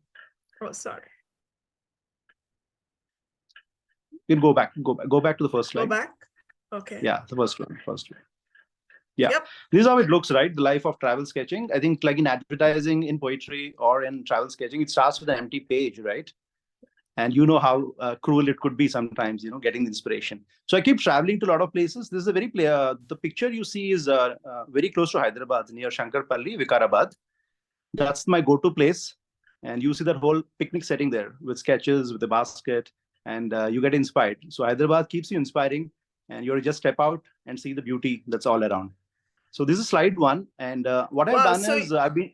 Oh, sorry. You can go back to the first slide. Go back. Okay. Yeah, the first one. Yeah, This is how it looks, right? The life of travel sketching. I think like in advertising, in poetry, or in travel sketching, it starts with an empty page, right? And you know how cruel it could be sometimes, getting the inspiration. So I keep traveling to a lot of places. This is a very the picture you see is very close to Hyderabad, near Shankarpalli, Vikarabad. That's my go-to place. And you see that whole picnic setting there with sketches, with a basket, and you get inspired. So Hyderabad keeps you inspiring, and you just step out and see the beauty that's all around. So this is slide 1. And what I've done is I've been...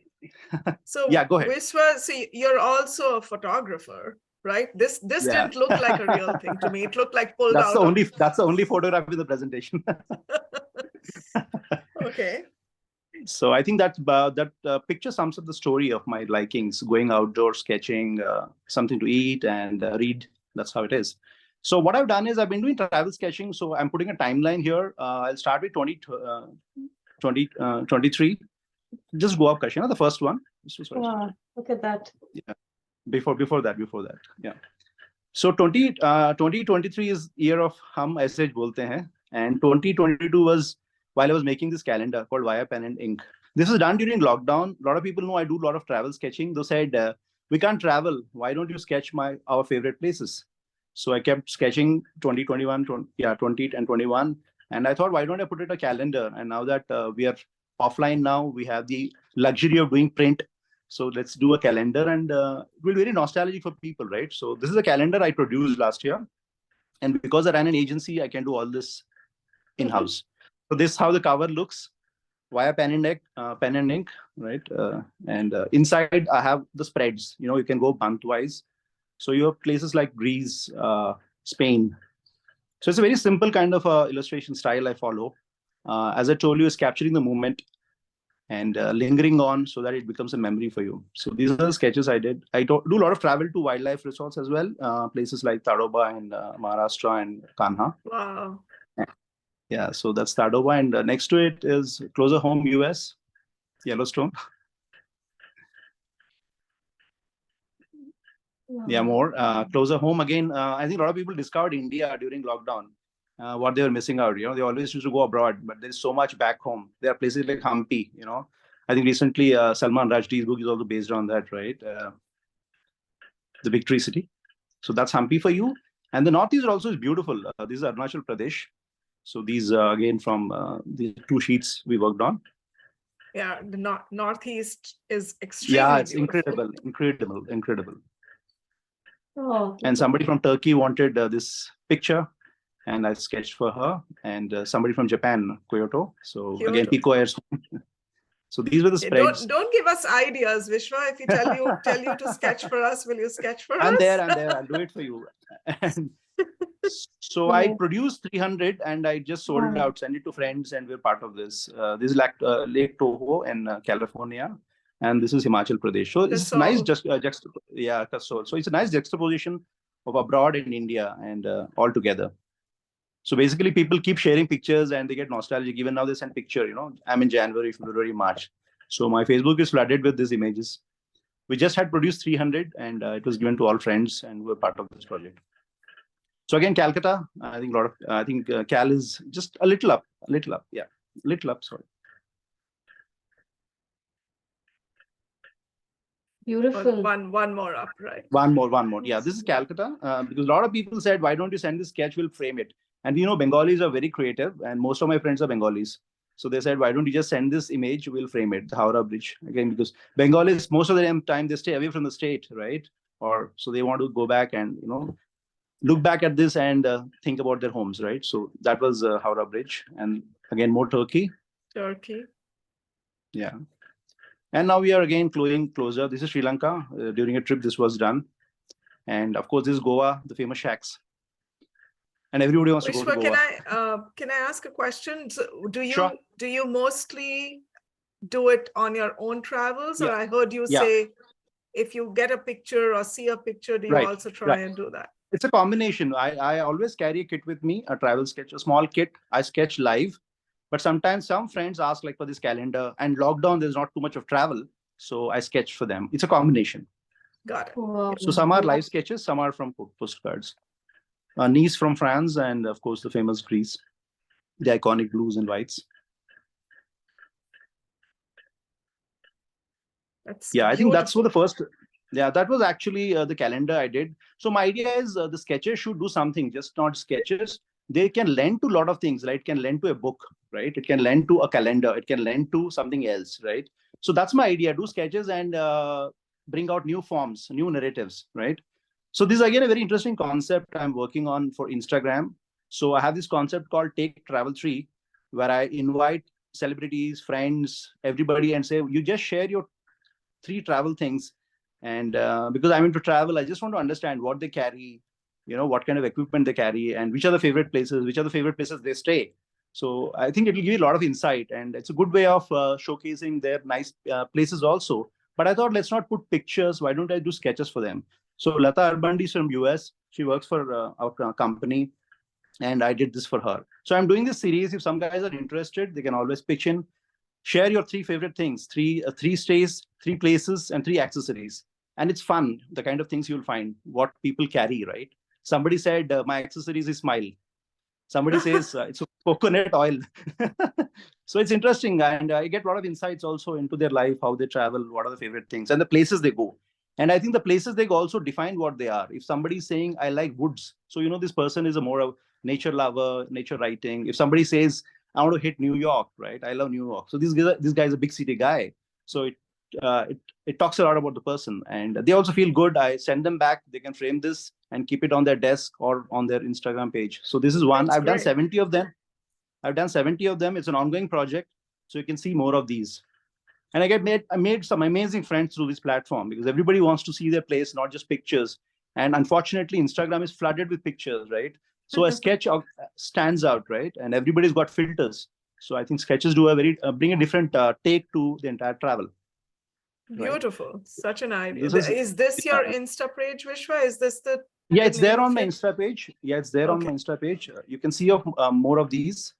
So yeah, go ahead. Vishwa, see, you're also a photographer, right? This didn't look like a real thing to me. It looked like pulled out. That's the only photograph in the presentation. Okay. So I think that picture sums up the story of my likings: going outdoors, sketching, something to eat, and read. That's how it is. So what I've done is I've been doing travel sketching. So I'm putting a timeline here. I'll start with 2023. Just go up, Kashina, the first one. Sorry. Wow, look at that. Yeah. Before that. Yeah. So 2023 is year of Hum Aiseich Bolte Hain. And 2022 was while I was making this calendar called Via Pen and Ink. This was done during lockdown. A lot of people know I do a lot of travel sketching. They said, we can't travel. Why don't you sketch our favorite places? So I kept sketching 2021, 20 and 21. And I thought, why don't I put it a calendar? And now that we are offline now, we have the luxury of doing print. So let's do a calendar, and it will be very nostalgic for people, right? So this is a calendar I produced last year. And because I ran an agency, I can do all this in-house. So this is how the cover looks via pen and ink, right? Inside I have the spreads. You can go month-wise. So you have places like Greece, Spain. So it's a very simple kind of illustration style I follow. As I told you, is capturing the moment and lingering on so that it becomes a memory for you. So these are the sketches I did. I do a lot of travel to wildlife resorts as well, places like Tadoba and Maharashtra and Kanha. Wow. Yeah, so that's Tadoba, and next to it is closer home, US, Yellowstone. Yeah, more closer home again. I think a lot of people discovered India during lockdown. What they were missing out, they always used to go abroad, but there's so much back home. There are places like Hampi, I think recently Salman Rushdie's book is also based on that, right? The Victory City. So that's Hampi for you. And the Northeast also is beautiful. This is Arunachal Pradesh. So these again from the 2 sheets we worked on. Yeah, the Northeast is extremely it's beautiful. incredible. Oh, And somebody from Turkey wanted this picture, and I sketched for her, and somebody from Japan, Kyoto. So again, Pico Air. So these were the spreads. Don't give us ideas, Vishwa. If you tell you to sketch for us, will you sketch for us? I'm there. I'll do it for you. And so I produced 300, and I just sold it out, sent it to friends, and we're part of this. This is Lake Toho in California, and this is Himachal Pradesh. So it's nice, Kasol. So it's a nice juxtaposition of abroad in India and all together. So basically, people keep sharing pictures and they get nostalgic. Even now, they send picture. I'm in January, February, March. So my Facebook is flooded with these images. We just had produced 300, and it was given to all friends, and we're part of this project. So again, Calcutta. I think Cal is just a little up. Yeah, little up. Sorry. beautiful. One more up, right? One more. Yeah, this is Calcutta. Because a lot of people said, why don't you send this sketch? We'll frame it. And Bengalis are very creative, and most of my friends are Bengalis. So they said, why don't you just send this image? We'll frame it. The Howrah Bridge. Again, because Bengalis, most of the time, they stay away from the state, right? So they want to go back and, look back at this and think about their homes, right? So that was Howrah Bridge. And again, more Turkey. Yeah. And now we are again closer. This is Sri Lanka. During a trip, this was done. And of course, this is Goa, the famous shacks. And everybody wants to go to Goa. Can I ask a question? So do you mostly do it on your own travels? Or I heard you say, if you get a picture or see a picture, do you also try and do that? It's a combination. I always carry a kit with me, a travel sketch, a small kit. I sketch live. But sometimes some friends ask for this calendar, and lockdown, there's not too much of travel. So I sketch for them. It's a combination. Got it. Wow. So some are live sketches, some are from postcards. Nice from France, and of course the famous Greece, the iconic blues and whites. I think that's for the first. Yeah, that was actually the calendar I did. So my idea is the sketches should do something, just not sketches. They can lend to a lot of things, right? It can lend to a book, right? It can lend to a calendar. It can lend to something else, right? So that's my idea. Do sketches and bring out new forms, new narratives, right? So this is again a very interesting concept I'm working on for Instagram. So I have this concept called Take Travel 3, where I invite celebrities, friends, everybody, and say, you just share your 3 travel things. And because I'm into travel, I just want to understand what they carry, what kind of equipment they carry, and which are the favorite places they stay. So I think it will give you a lot of insight, and it's a good way of showcasing their nice places also. But I thought, let's not put pictures. Why don't I do sketches for them? So Lata Arbandi is from US. She works for our company, and I did this for her. So I'm doing this series. If some guys are interested, they can always pitch in. share your 3 favorite things, three stays, 3 places, and 3 accessories. And it's fun, the kind of things you'll find, what people carry, right? Somebody said, my accessories is smile. Somebody says it's coconut oil. So it's interesting. And I get a lot of insights also into their life, how they travel, what are the favorite things, and the places they go. And I think the places they go also define what they are. If somebody's saying, I like woods, so you know this person is a more of nature lover, nature writing. If somebody says, I want to hit New York, right? I love New York. So this guy is a big city guy. So it talks a lot about the person, and they also feel good. I send them back. They can frame this and keep it on their desk or on their Instagram page. So this is one. That's I've done great. 70 of them. I've done 70 of them. It's an ongoing project. So you can see more of these. And I made some amazing friends through this platform because everybody wants to see their place, not just pictures. And unfortunately, Instagram is flooded with pictures, right? So a sketch stands out, right? And everybody's got filters. So I think sketches do bring a different take to the entire travel. Beautiful. Such an idea. This Is this your Insta page, Vishwa? Is this the Yeah, it's there name on of my your- Insta page. Yeah, it's there on Okay. my Insta page. You can see more of these.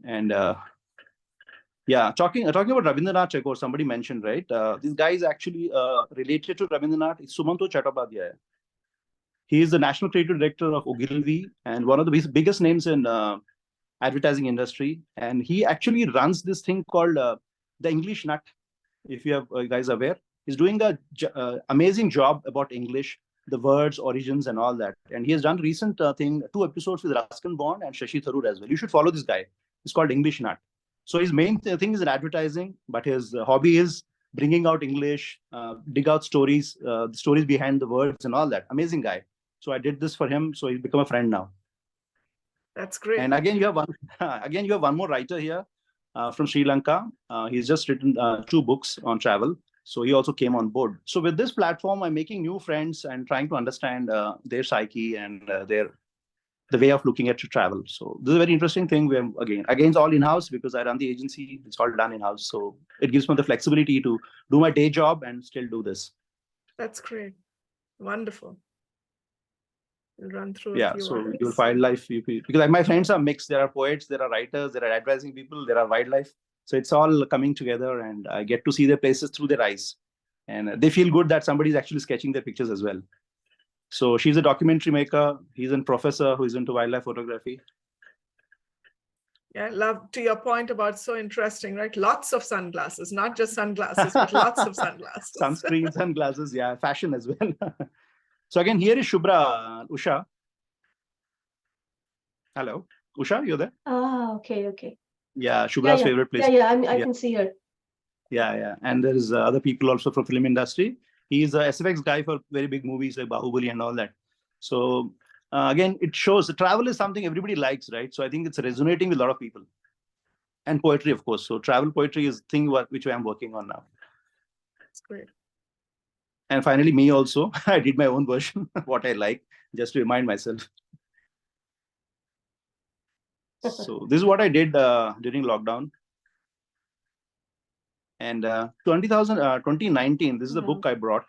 And yeah, talking about Rabindranath Tagore, somebody mentioned, right? This guy is actually related to Rabindranath. It's Sumanto Chattopadhyay. He is the national creative director of Ogilvy and one of the biggest names in advertising industry. And he actually runs this thing called the English Nut. If you guys are aware, he's doing a amazing job about English, the words, origins, and all that. And he has done recent 2 episodes with Ruskin Bond and Shashi Tharoor as well. You should follow this guy. It's called English Nut. So his main thing is in advertising, but his hobby is bringing out English, dig out stories, the stories behind the words and all that. Amazing guy. So I did this for him. So he's become a friend now. That's great. And again, you have one more writer here from Sri Lanka. He's just written 2 books on travel. So he also came on board. So with this platform, I'm making new friends and trying to understand their psyche and the way of looking at travel. So this is a very interesting thing. Where again, it's all in-house because I run the agency. It's all done in-house. So it gives me the flexibility to do my day job and still do this. That's great. Wonderful. We'll run through a Yeah, few so others. your wildlife, because my friends are mixed. There are poets, there are writers, there are advertising people, there are wildlife. So it's all coming together, and I get to see their places through their eyes, and they feel good that somebody is actually sketching their pictures as well. So she's a documentary maker. He's a professor who is into wildlife photography. Yeah, love to your point about so interesting, right? Lots of sunglasses, not just sunglasses, but lots of sunglasses. Sunscreen, sunglasses, yeah, fashion as well. So again, here is Shubhra, Usha. Hello, Usha, you there? Ah, okay. Yeah, Shubhra's favorite place. Yeah, I can see her. Yeah. And there's other people also from film industry. He's a SFX guy for very big movies like Bahubali and all that. So again, it shows the travel is something everybody likes, right? So I think it's resonating with a lot of people. And poetry, of course. So travel poetry is the thing which I'm working on now. That's great. And finally, me also. I did my own version, what I like, just to remind myself. So this is what I did during lockdown. And 2019, this is the book I brought.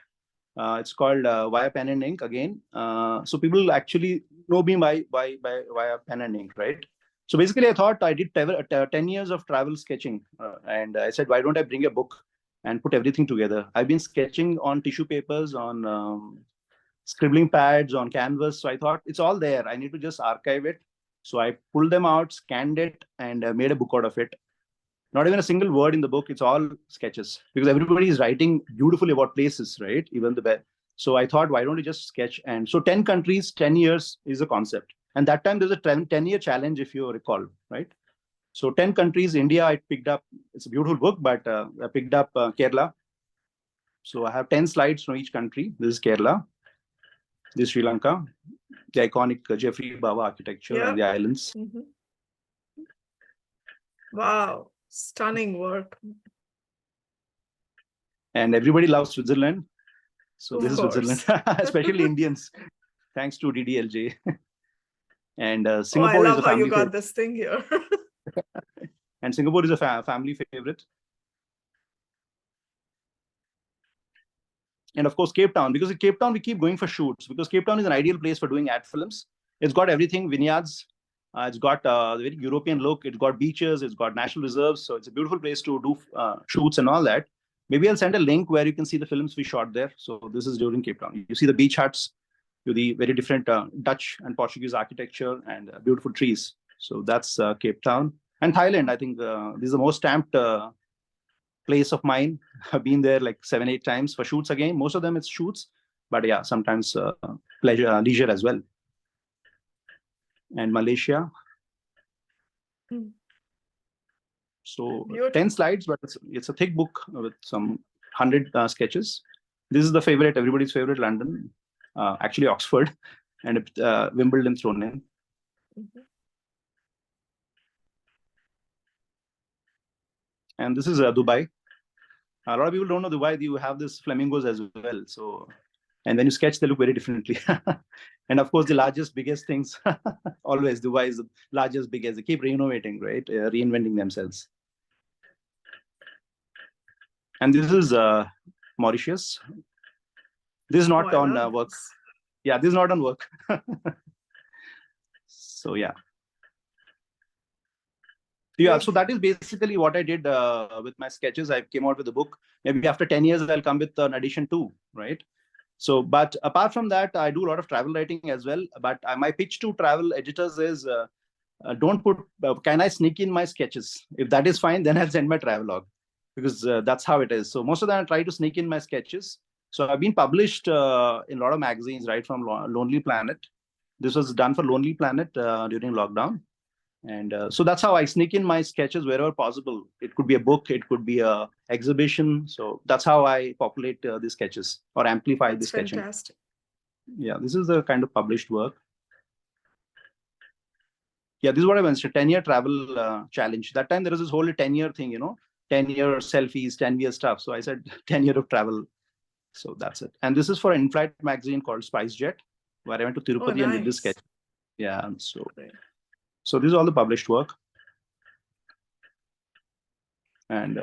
It's called Via Pen and Ink again. So people actually know me by via pen and ink, right? So basically, I thought I did 10 years of travel sketching. And I said, why don't I bring a book and put everything together? I've been sketching on tissue papers, on scribbling pads, on canvas. So I thought it's all there. I need to just archive it. So I pulled them out, scanned it, and made a book out of it. Not even a single word in the book. It's all sketches because everybody is writing beautifully about places, right? Even the best. So I thought, why don't you just sketch? And so 10 countries, 10 years is a concept. And that time there's a 10-year challenge, if you recall, right? So 10 countries, India, I picked up. It's a beautiful book, but I picked up Kerala. So I have 10 slides from each country. This is Kerala. This is Sri Lanka. The iconic Jeffrey Bawa architecture and the islands. Mm-hmm. Wow. Stunning work. And everybody loves Switzerland. So Of this course. is Switzerland, especially Indians, thanks to DDLJ. And Singapore I is love a how family you got favorite. this thing here. And Singapore is a family favorite. And of course, Cape Town, because in Cape Town, we keep going for shoots because Cape Town is an ideal place for doing ad films. It's got everything, vineyards, It's got a very European look. It's got beaches. It's got national reserves. So it's a beautiful place to do shoots and all that. Maybe I'll send a link where you can see the films we shot there. So this is during Cape Town. You see the beach huts, the very different Dutch and Portuguese architecture and beautiful trees. So that's Cape Town. And Thailand, I think this is the most stamped place of mine. I've been there like 7-8 times for shoots again. Most of them it's shoots, but yeah, sometimes leisure as well. And Malaysia. So Beautiful. 10 slides, but it's a thick book with some 100 sketches. This is the favorite, everybody's favorite, London, actually Oxford, and Wimbledon thrown in. And this is Dubai. A lot of people don't know Dubai. You have this flamingos as well. So, and when you sketch, they look very differently. And of course, the largest, biggest things, always Dubai is the largest, biggest. They keep renovating, right? Reinventing themselves. And this is Mauritius. This is not on work. Yeah, this is not on work. So yeah. Yeah, so that is basically what I did with my sketches. I came out with a book. Maybe after 10 years, I'll come with an edition too, right? So, but apart from that, I do a lot of travel writing as well. But my pitch to travel editors is, don't put, can I sneak in my sketches? If that is fine, then I'll send my travelogue, because that's how it is. So most of them I try to sneak in my sketches. So I've been published in a lot of magazines, right from Lonely Planet. This was done for Lonely Planet during lockdown. And so that's how I sneak in my sketches wherever possible. It could be a book, it could be a exhibition. So that's how I populate the sketches or amplify the sketching. Fantastic. Yeah, this is the kind of published work. Yeah, this is what I mentioned, 10-year travel challenge. That time there was this whole 10-year thing, 10-year selfies, 10-year stuff. So I said 10-year of travel. So that's it. And this is for an in-flight magazine called SpiceJet, where I went to Tirupati and did this sketch. Yeah, so. Great. So this is all the published work. And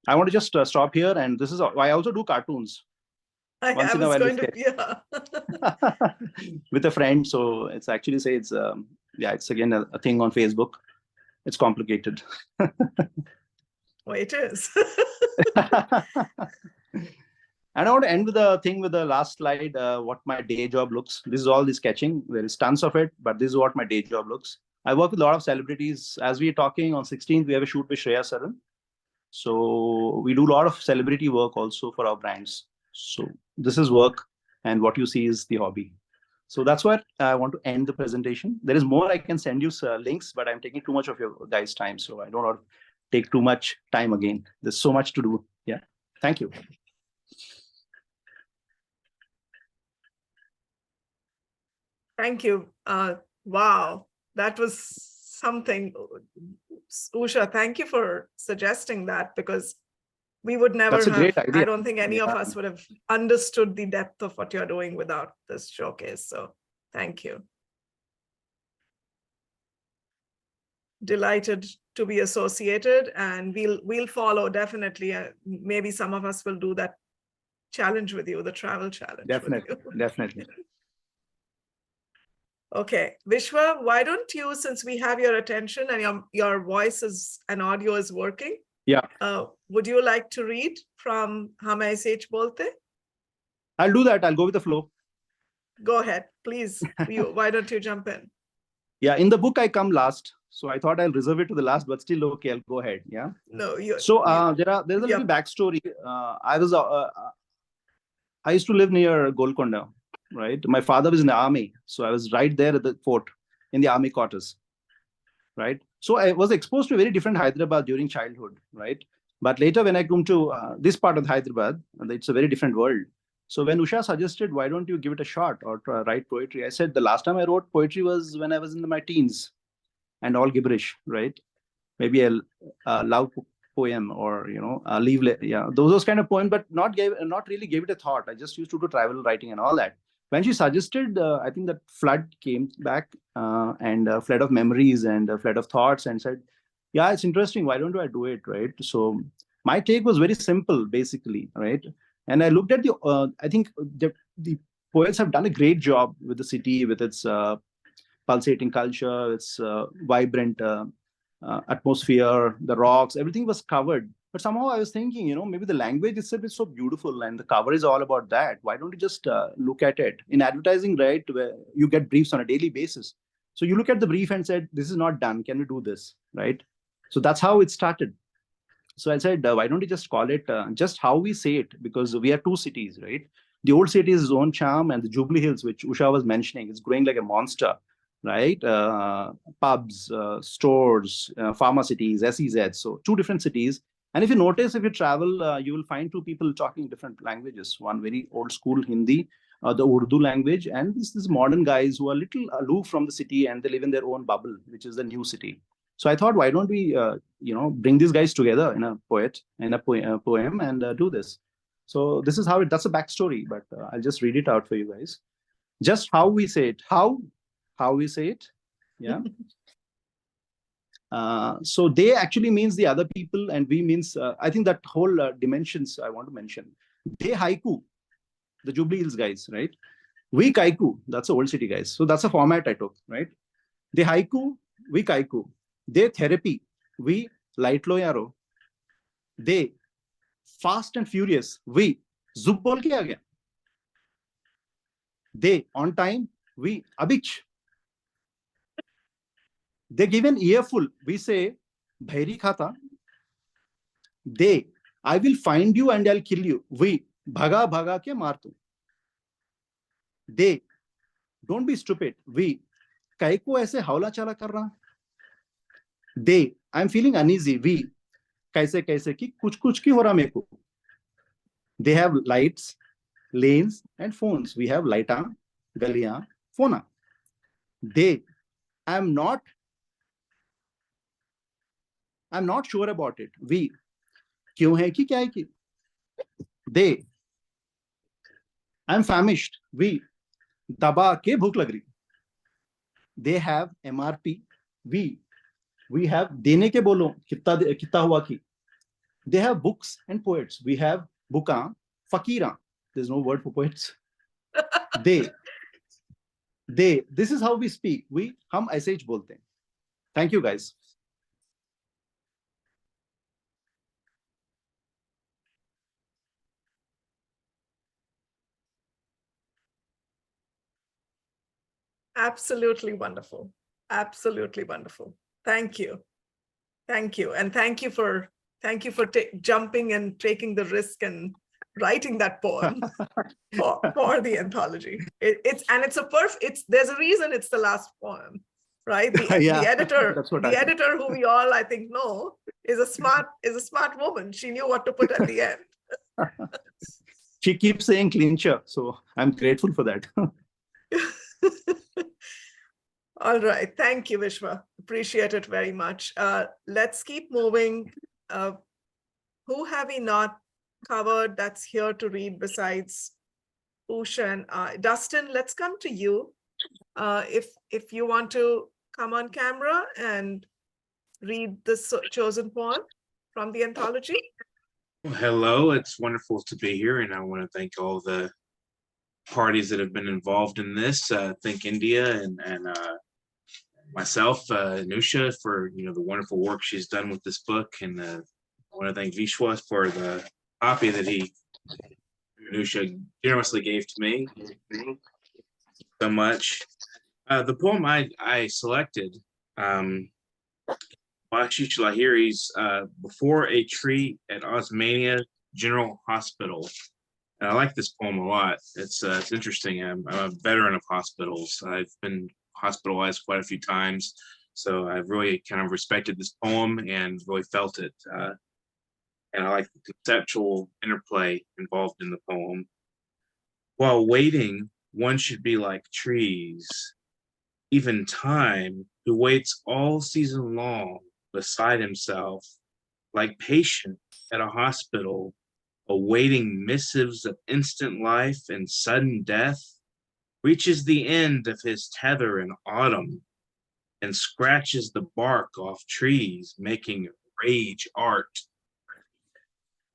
I want to just stop here. And this is I also do cartoons. Once in a while, with a friend. So it's actually it's again a thing on Facebook. It's complicated. Well, it is. And I want to end with a thing with the last slide, what my day job looks. This is all the sketching. There is tons of it, but this is what my day job looks. I work with a lot of celebrities. As we're talking, on 16th, we have a shoot with Shreya Saran. So we do a lot of celebrity work also for our brands. So this is work, and what you see is the hobby. So that's what I want to end the presentation. There is more I can send you links, but I'm taking too much of your guys' time. So I don't want to take too much time again. There's so much to do. Yeah. Thank you. Thank you. Wow, that was something. Usha, thank you for suggesting that, because we would never That's a have, great idea. I don't think any of us would have understood the depth of what you're doing without this showcase. So thank you. Delighted to be associated, and we'll follow definitely. Maybe some of us will do that challenge with you, the travel challenge. Definitely, definitely. Okay, Vishwa, why don't you, since we have your attention and your voice and audio is working, yeah, would you like to read from Aiseich Bolte? I'll do that. I'll go with the flow. Go ahead, please. Why don't you jump in? Yeah, in the book I come last, so I thought I'll reserve it to the last, but still okay. I'll go ahead. Yeah. No, there's a little backstory. I used to live near Golconda. Right, my father was in the army, so I was right there at the fort in the army quarters. Right, so I was exposed to a very different Hyderabad during childhood. Right, but later when I come to this part of Hyderabad, it's a very different world. So when Usha suggested, why don't you give it a shot or write poetry, I said the last time I wrote poetry was when I was in my teens, and all gibberish. Right, maybe a love poem or those kind of poems, but not really gave it a thought. I just used to do travel writing and all that. When she suggested, I think that flood came back and a flood of memories and a flood of thoughts, and said, yeah, it's interesting. Why don't I do it? Right. So my take was very simple, basically. Right. And I looked at I think the poets have done a great job with the city, with its pulsating culture, its vibrant atmosphere, the rocks, everything was covered. But somehow I was thinking, maybe the language itself is so beautiful and the cover is all about that. Why don't you just look at it? In advertising, right, where you get briefs on a daily basis. So you look at the brief and said, this is not done. Can we do this? Right? So that's how it started. So I said, why don't you just call it just how we say it? Because we are two cities, right? The old city is its own charm, and the Jubilee Hills, which Usha was mentioning, is growing like a monster, right? Pubs, stores, pharmacies, SEZ. So two different cities. And if you notice, if you travel, you will find two people talking different languages. One very old school Hindi, the Urdu language, and these modern guys who are a little aloof from the city and they live in their own bubble, which is the new city. So I thought, why don't we, bring these guys together in a poem and do this. So this is how that's a backstory, but I'll just read it out for you guys. Just how we say it. How we say it. Yeah. So they actually means the other people, and we means, I think that whole dimensions I want to mention. They haiku, the Jubilee Hills guys, right? We kaiku, that's the old city guys. So that's a format I took, right? They haiku, we kaiku. They therapy, we light lo yaro. They fast and furious, we zub bol ke aa gaya. They on time, we abich. They give an earful, we say bhairi khata. They, I will find you and I'll kill you. We bhaga bhaga ke maar tu. They, don't be stupid. We, kaiko aise hawla chala kar raha. They, I'm feeling uneasy. We, kaise kaise ki kuch ki ho raha meko. They have lights, lanes, and phones. We have lighta, galiyan, phona. They, I'm not sure about it. We, kyun hai ki kya hai ki? They, I'm famished. We, daba ke bhook lag rahi. They have MRP. We have dene ke bolo, kitta hua ki. They have books and poets. We have buka, fakira. There's no word for poets. They, this is how we speak. We, hum Aiseich bolte hain. Thank you, guys. Absolutely wonderful. Absolutely wonderful. Thank you. Thank you. And thank you for jumping and taking the risk and writing that poem for the anthology. There's a reason it's the last poem, right? Yeah, the editor, that's what the editor who we all I think know is a smart woman. She knew what to put at the end. She keeps saying clincher, so I'm grateful for that. All right. Thank you, Vishwa. Appreciate it very much. Let's keep moving. Who have we not covered that's here to read besides Usha and I? Dustin, let's come to you. If you want to come on camera and read this chosen poem from the anthology. Well, hello, it's wonderful to be here, and I want to thank all the parties that have been involved in this. Thank India and myself, Nusha, for the wonderful work she's done with this book, and I want to thank Vishwa for the copy that Nusha generously gave to me. So much. The poem I selected, Ashish Lahiri's Before a Tree at Osmania General Hospital. And I like this poem a lot. It's interesting. I'm a veteran of hospitals. I've been hospitalized quite a few times. So I've really kind of respected this poem and really felt it. And I like the conceptual interplay involved in the poem. While waiting, one should be like trees, even time, who waits all season long beside himself, like patient at a hospital, awaiting missives of instant life and sudden death, reaches the end of his tether in autumn and scratches the bark off trees, making rage art.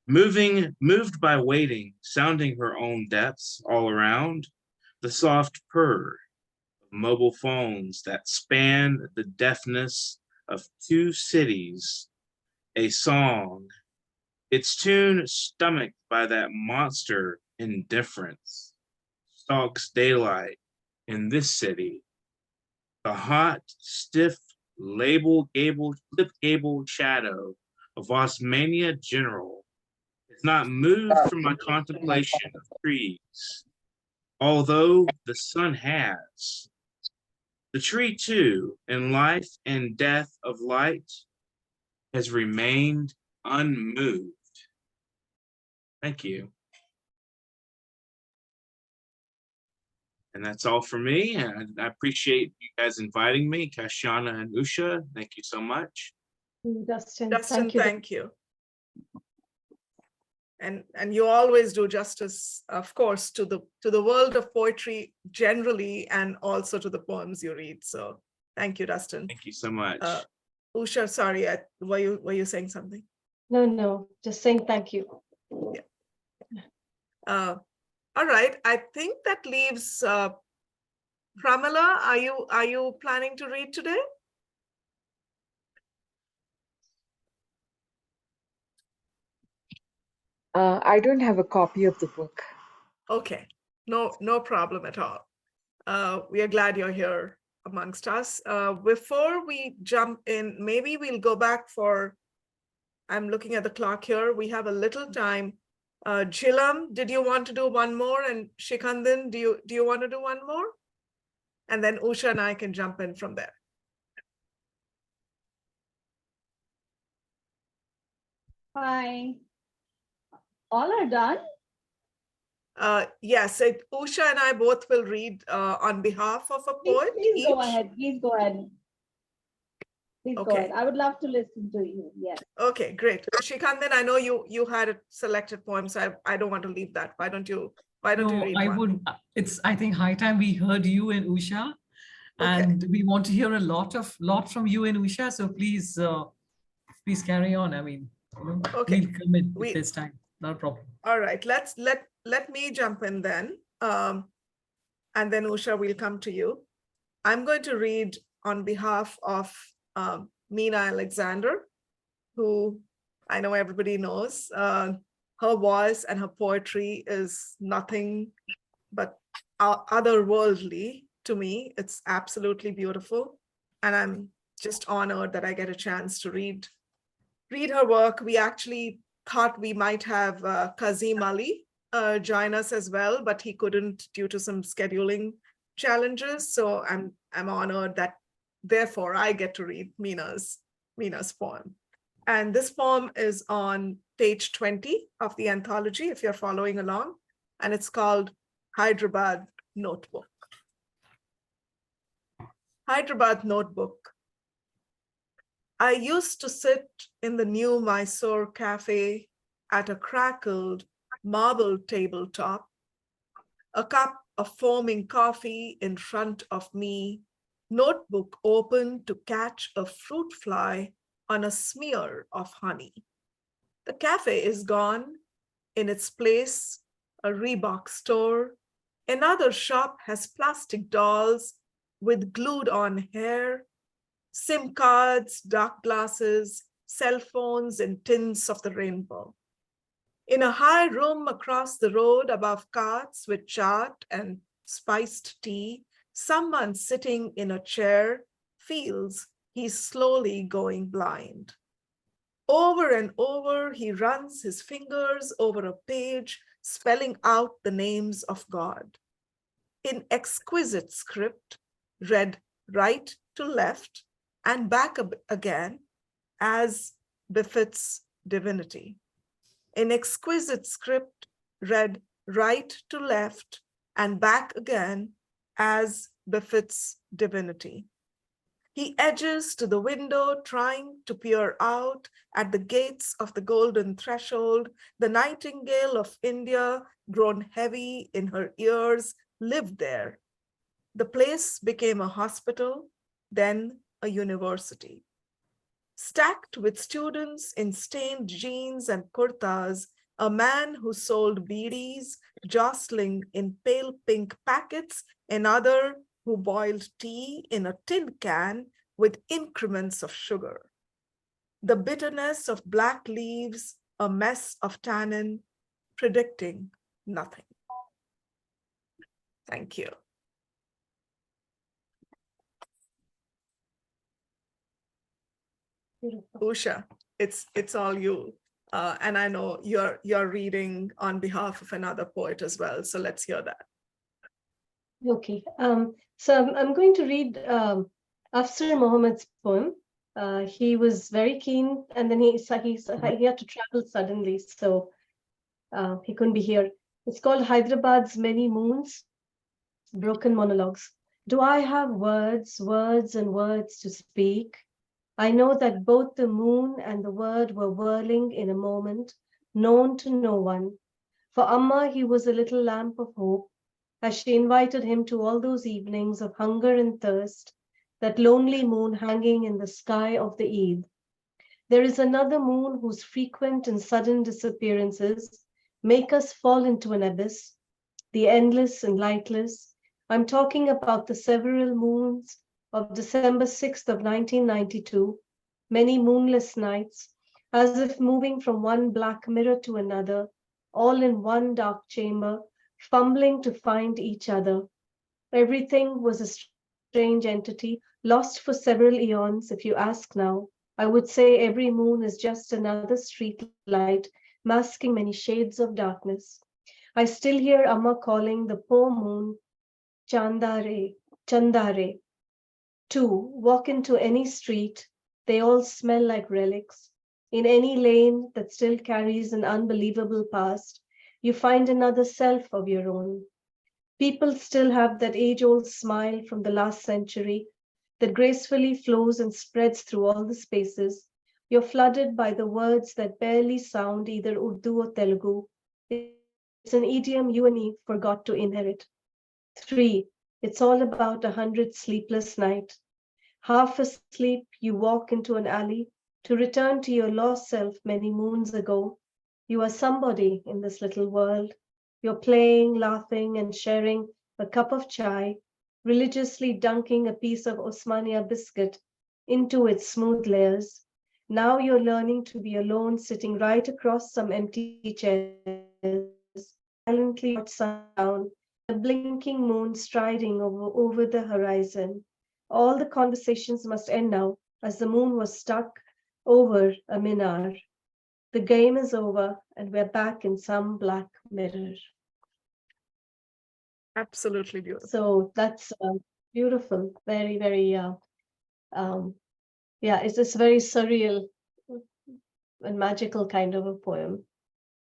Moved by waiting, sounding her own depths all around, the soft purr of mobile phones that span the deafness of two cities, a song, its tune stomached by that monster indifference, stalks daylight in this city. The hot, stiff, flip gable shadow of Osmania General is not moved from my contemplation of trees, although the sun has. The tree, too, in life and death of light, has remained unmoved. Thank you. And that's all for me. And I appreciate you guys inviting me, Kashyana and Usha. Thank you so much. Dustin, Dustin, thank you. thank you. And you always do justice, of course, to the world of poetry generally, and also to the poems you read. So thank you, Dustin. Thank you so much. Usha, sorry, were you saying something? No, just saying thank you. All right, I think that leaves Pramila. Are you planning to read today? I don't have a copy of the book. Okay, no problem at all. We are glad you're here amongst us. Before we jump in, maybe we'll go back for, I'm looking at the clock here. We have a little time. Jilam, did you want to do one more? And Shikhandan, do you want to do one more? And then Usha and I can jump in from there. Hi. All are done? Yes, Usha and I both will read on behalf of a poet. Please go each. ahead. Please go ahead. Please go Okay. ahead. I would love to listen to you. Yes. Okay, great. Shikhandan, I know you had a selected poem, so I don't want to leave that. Why don't you read I one? would. It's, I think, high time we heard you and Usha, and we want to hear a lot from you and Usha. So please, please carry on. I mean, Okay. we'll come in this time. Not a problem. All right, let me jump in then. And then Usha, we'll come to you. I'm going to read on behalf of Meena Alexander, who I know everybody knows. Her voice and her poetry is nothing but otherworldly to me. It's absolutely beautiful. And I'm just honored that I get a chance to read her work. We actually thought we might have Kazim Ali join us as well, but he couldn't due to some scheduling challenges. So I'm honored that therefore I get to read Meena's poem. And this poem is on page 20 of the anthology, if you're following along, and it's called Hyderabad Notebook. Hyderabad Notebook. I used to sit in the new Mysore cafe at a crackled marble tabletop, a cup of foaming coffee in front of me, notebook open to catch a fruit fly on a smear of honey. The cafe is gone. In its place, a Reebok store. Another shop has plastic dolls with glued on hair, SIM cards, dark glasses, cell phones, and tints of the rainbow. In a high room across the road above carts with chaat and spiced tea, someone sitting in a chair feels he's slowly going blind. Over and over, he runs his fingers over a page, spelling out the names of God. In exquisite script, read right to left and back again, as befits divinity. In exquisite script, read right to left and back again, as befits divinity. He edges to the window, trying to peer out at the gates of the golden threshold. The nightingale of India, grown heavy in her ears, lived there. The place became a hospital, then a university. Stacked with students in stained jeans and kurtas, a man who sold beedies, jostling in pale pink packets, another who boiled tea in a tin can with increments of sugar. The bitterness of black leaves, a mess of tannin, predicting nothing. Thank you. Beautiful. Usha, it's all you. And I know you're reading on behalf of another poet as well. So let's hear that. Okay. So I'm going to read Afsar Mohammed's poem. He was very keen, and then he had to travel suddenly, so he couldn't be here. It's called Hyderabad's Many Moons, Broken Monologues. Do I have words, words and words to speak? I know that both the moon and the word were whirling in a moment, known to no one. For Amma, he was a little lamp of hope, as she invited him to all those evenings of hunger and thirst, that lonely moon hanging in the sky of the Eid. There is another moon whose frequent and sudden disappearances make us fall into an abyss, the endless and lightless. I'm talking about the several moons of December 6th of 1992, many moonless nights, as if moving from one black mirror to another, all in one dark chamber, fumbling to find each other. Everything was a strange entity, lost for several eons. If you ask now, I would say every moon is just another street light, masking many shades of darkness. I still hear Amma calling the poor moon Chandare, Chandare. Two, walk into any street, they all smell like relics. In any lane that still carries an unbelievable past, you find another self of your own. People still have that age-old smile from the last century that gracefully flows and spreads through all the spaces. You're flooded by the words that barely sound either Urdu or Telugu. It's an idiom you and me forgot to inherit. Three, it's all about 100 sleepless nights. Half asleep, you walk into an alley to return to your lost self many moons ago. You are somebody in this little world. You're playing, laughing, and sharing a cup of chai, religiously dunking a piece of Osmania biscuit into its smooth layers. Now you're learning to be alone, sitting right across some empty chairs, silently watch sundown, a blinking moon striding over the horizon. All the conversations must end now, as the moon was stuck over a minar. The game is over, and we're back in some black mirror. Absolutely beautiful. So that's beautiful, very, very, yeah, it's this very surreal and magical kind of a poem.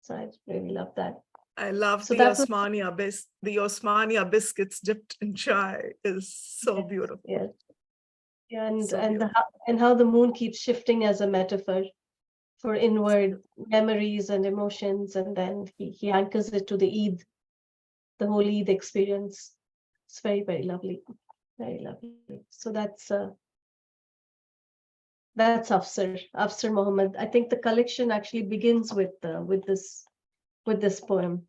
So I really love that. I love So the that was- Osmania biscuits dipped in chai is so beautiful. Yeah, and So and how the moon keeps shifting as a metaphor for inward memories and emotions, and then he anchors it to the Eid, the whole Eid experience. It's very, very lovely, very lovely. So that's Afsar Mohammed. I think the collection actually begins with this poem.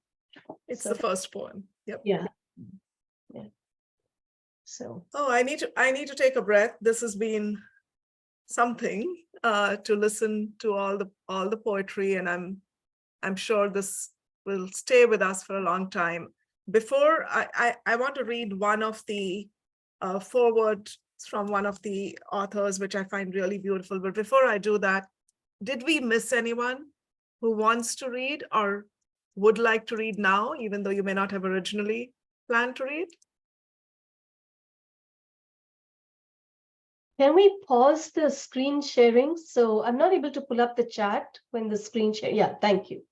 It's So, the first poem. Yep. yeah. So Oh, I need to take a breath. This has been something to listen to all the poetry, and I'm sure this will stay with us for a long time. Before I want to read one of the forewords from one of the authors, which I find really beautiful. But before I do that, did we miss anyone who wants to read or would like to read now, even though you may not have originally planned to read? can we pause the screen sharing? So I'm not able to pull up the chat when the screen share. Yeah, thank you.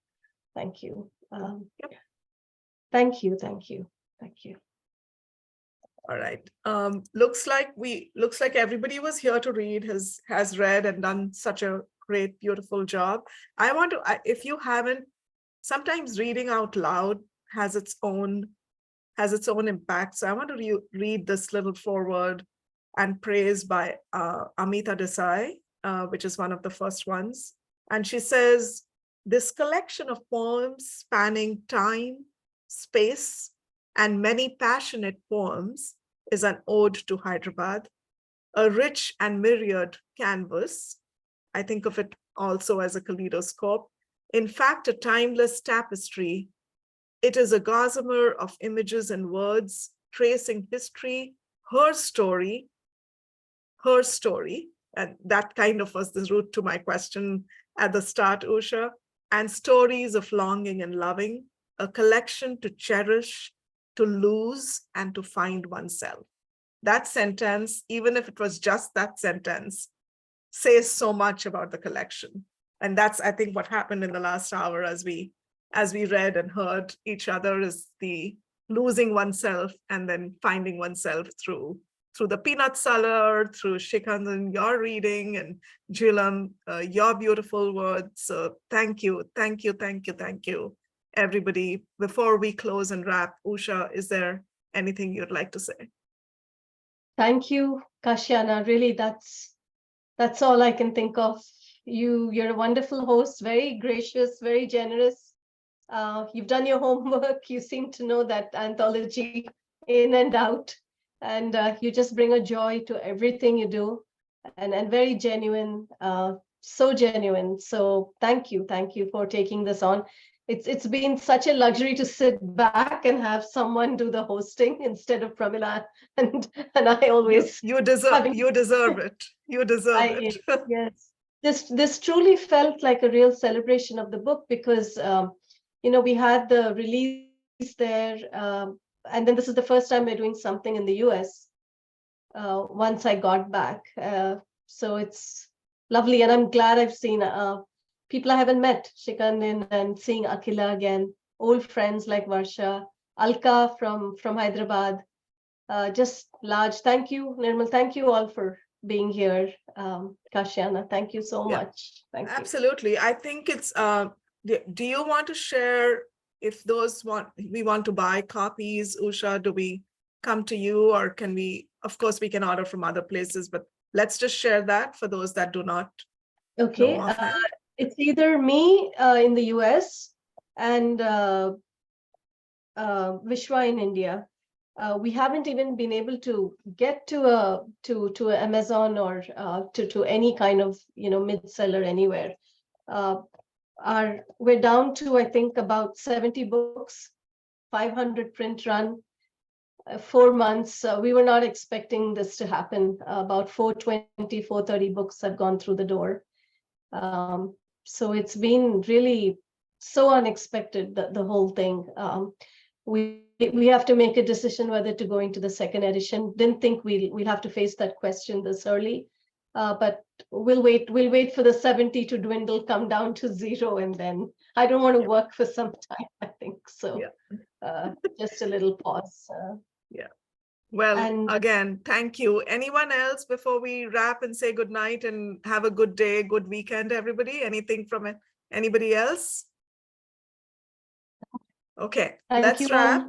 Thank you. Yep. Thank you. All right. Looks like everybody was here to read, has read and done such a great, beautiful job. I want to, if you haven't, sometimes reading out loud has its own impact. So I want to read this little foreword and praise by Amita Desai, which is one of the first ones. And she says, This collection of poems spanning time, space, and many passionate poems is an ode to Hyderabad, a rich and myriad canvas. I think of it also as a kaleidoscope. In fact, a timeless tapestry. It is a gossamer of images and words tracing history, her story, and that kind of was the root to my question at the start, Usha, and stories of longing and loving, a collection to cherish, to lose, and to find oneself. That sentence, even if it was just that sentence, says so much about the collection. And that's, I think, what happened in the last hour as we read and heard each other, is the losing oneself and then finding oneself through the peanut salad, through Shikandan, your reading, and Jilam, your beautiful words. So thank you, everybody. Before we close and wrap, Usha, is there anything you'd like to say? Thank you, Kashyana. Really, that's all I can think of. You're a wonderful host, very gracious, very generous. You've done your homework. You seem to know that anthology in and out. And you just bring a joy to everything you do, and very genuine, so genuine. So thank you for taking this on. It's been such a luxury to sit back and have someone do the hosting instead of Pramila, and I always you deserve it. You deserve it. Yes, this truly felt like a real celebration of the book, because we had the release there. And then this is the first time we're doing something in the US once I got back. So it's lovely. And I'm glad I've seen people I haven't met, Shikandin, and seeing Akila again, old friends like Varsha, Alka from Hyderabad. Just large. Thank you, Nirmal. Thank you all for being here. Kashyana, thank you so much. Thank you. Absolutely. I think it's, do you want to share, if we want to buy copies, Usha, do we come to you, or can we, of course we can order from other places, but let's just share that for those that do not Okay, it's either me in the US and Vishwa in India. We haven't even been able to get to Amazon or to any kind of mid-seller anywhere. We're down to, I think, about 70 books, 500 print run, 4 months. We were not expecting this to happen. About 430 books have gone through the door. So it's been really so unexpected, the whole thing. We have to make a decision whether to go into the second edition. Didn't think we'll have to face that question this early. But we'll wait for the 70 to dwindle, come down to 0, and then I don't want to work for some time, I think. So just a little pause. Well, again, thank you. Anyone else before we wrap and say good night and have a good day, good weekend, everybody? Anything from anybody else? Okay, let's wrap.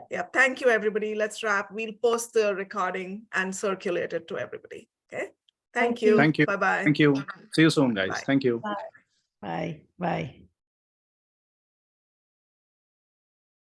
Yeah, thank you, everybody. Let's wrap. We'll post the recording and circulate it to everybody. Okay, thank you. Thank you. Bye-bye. Thank you. See you soon, guys. Bye. Thank you. Bye. Bye.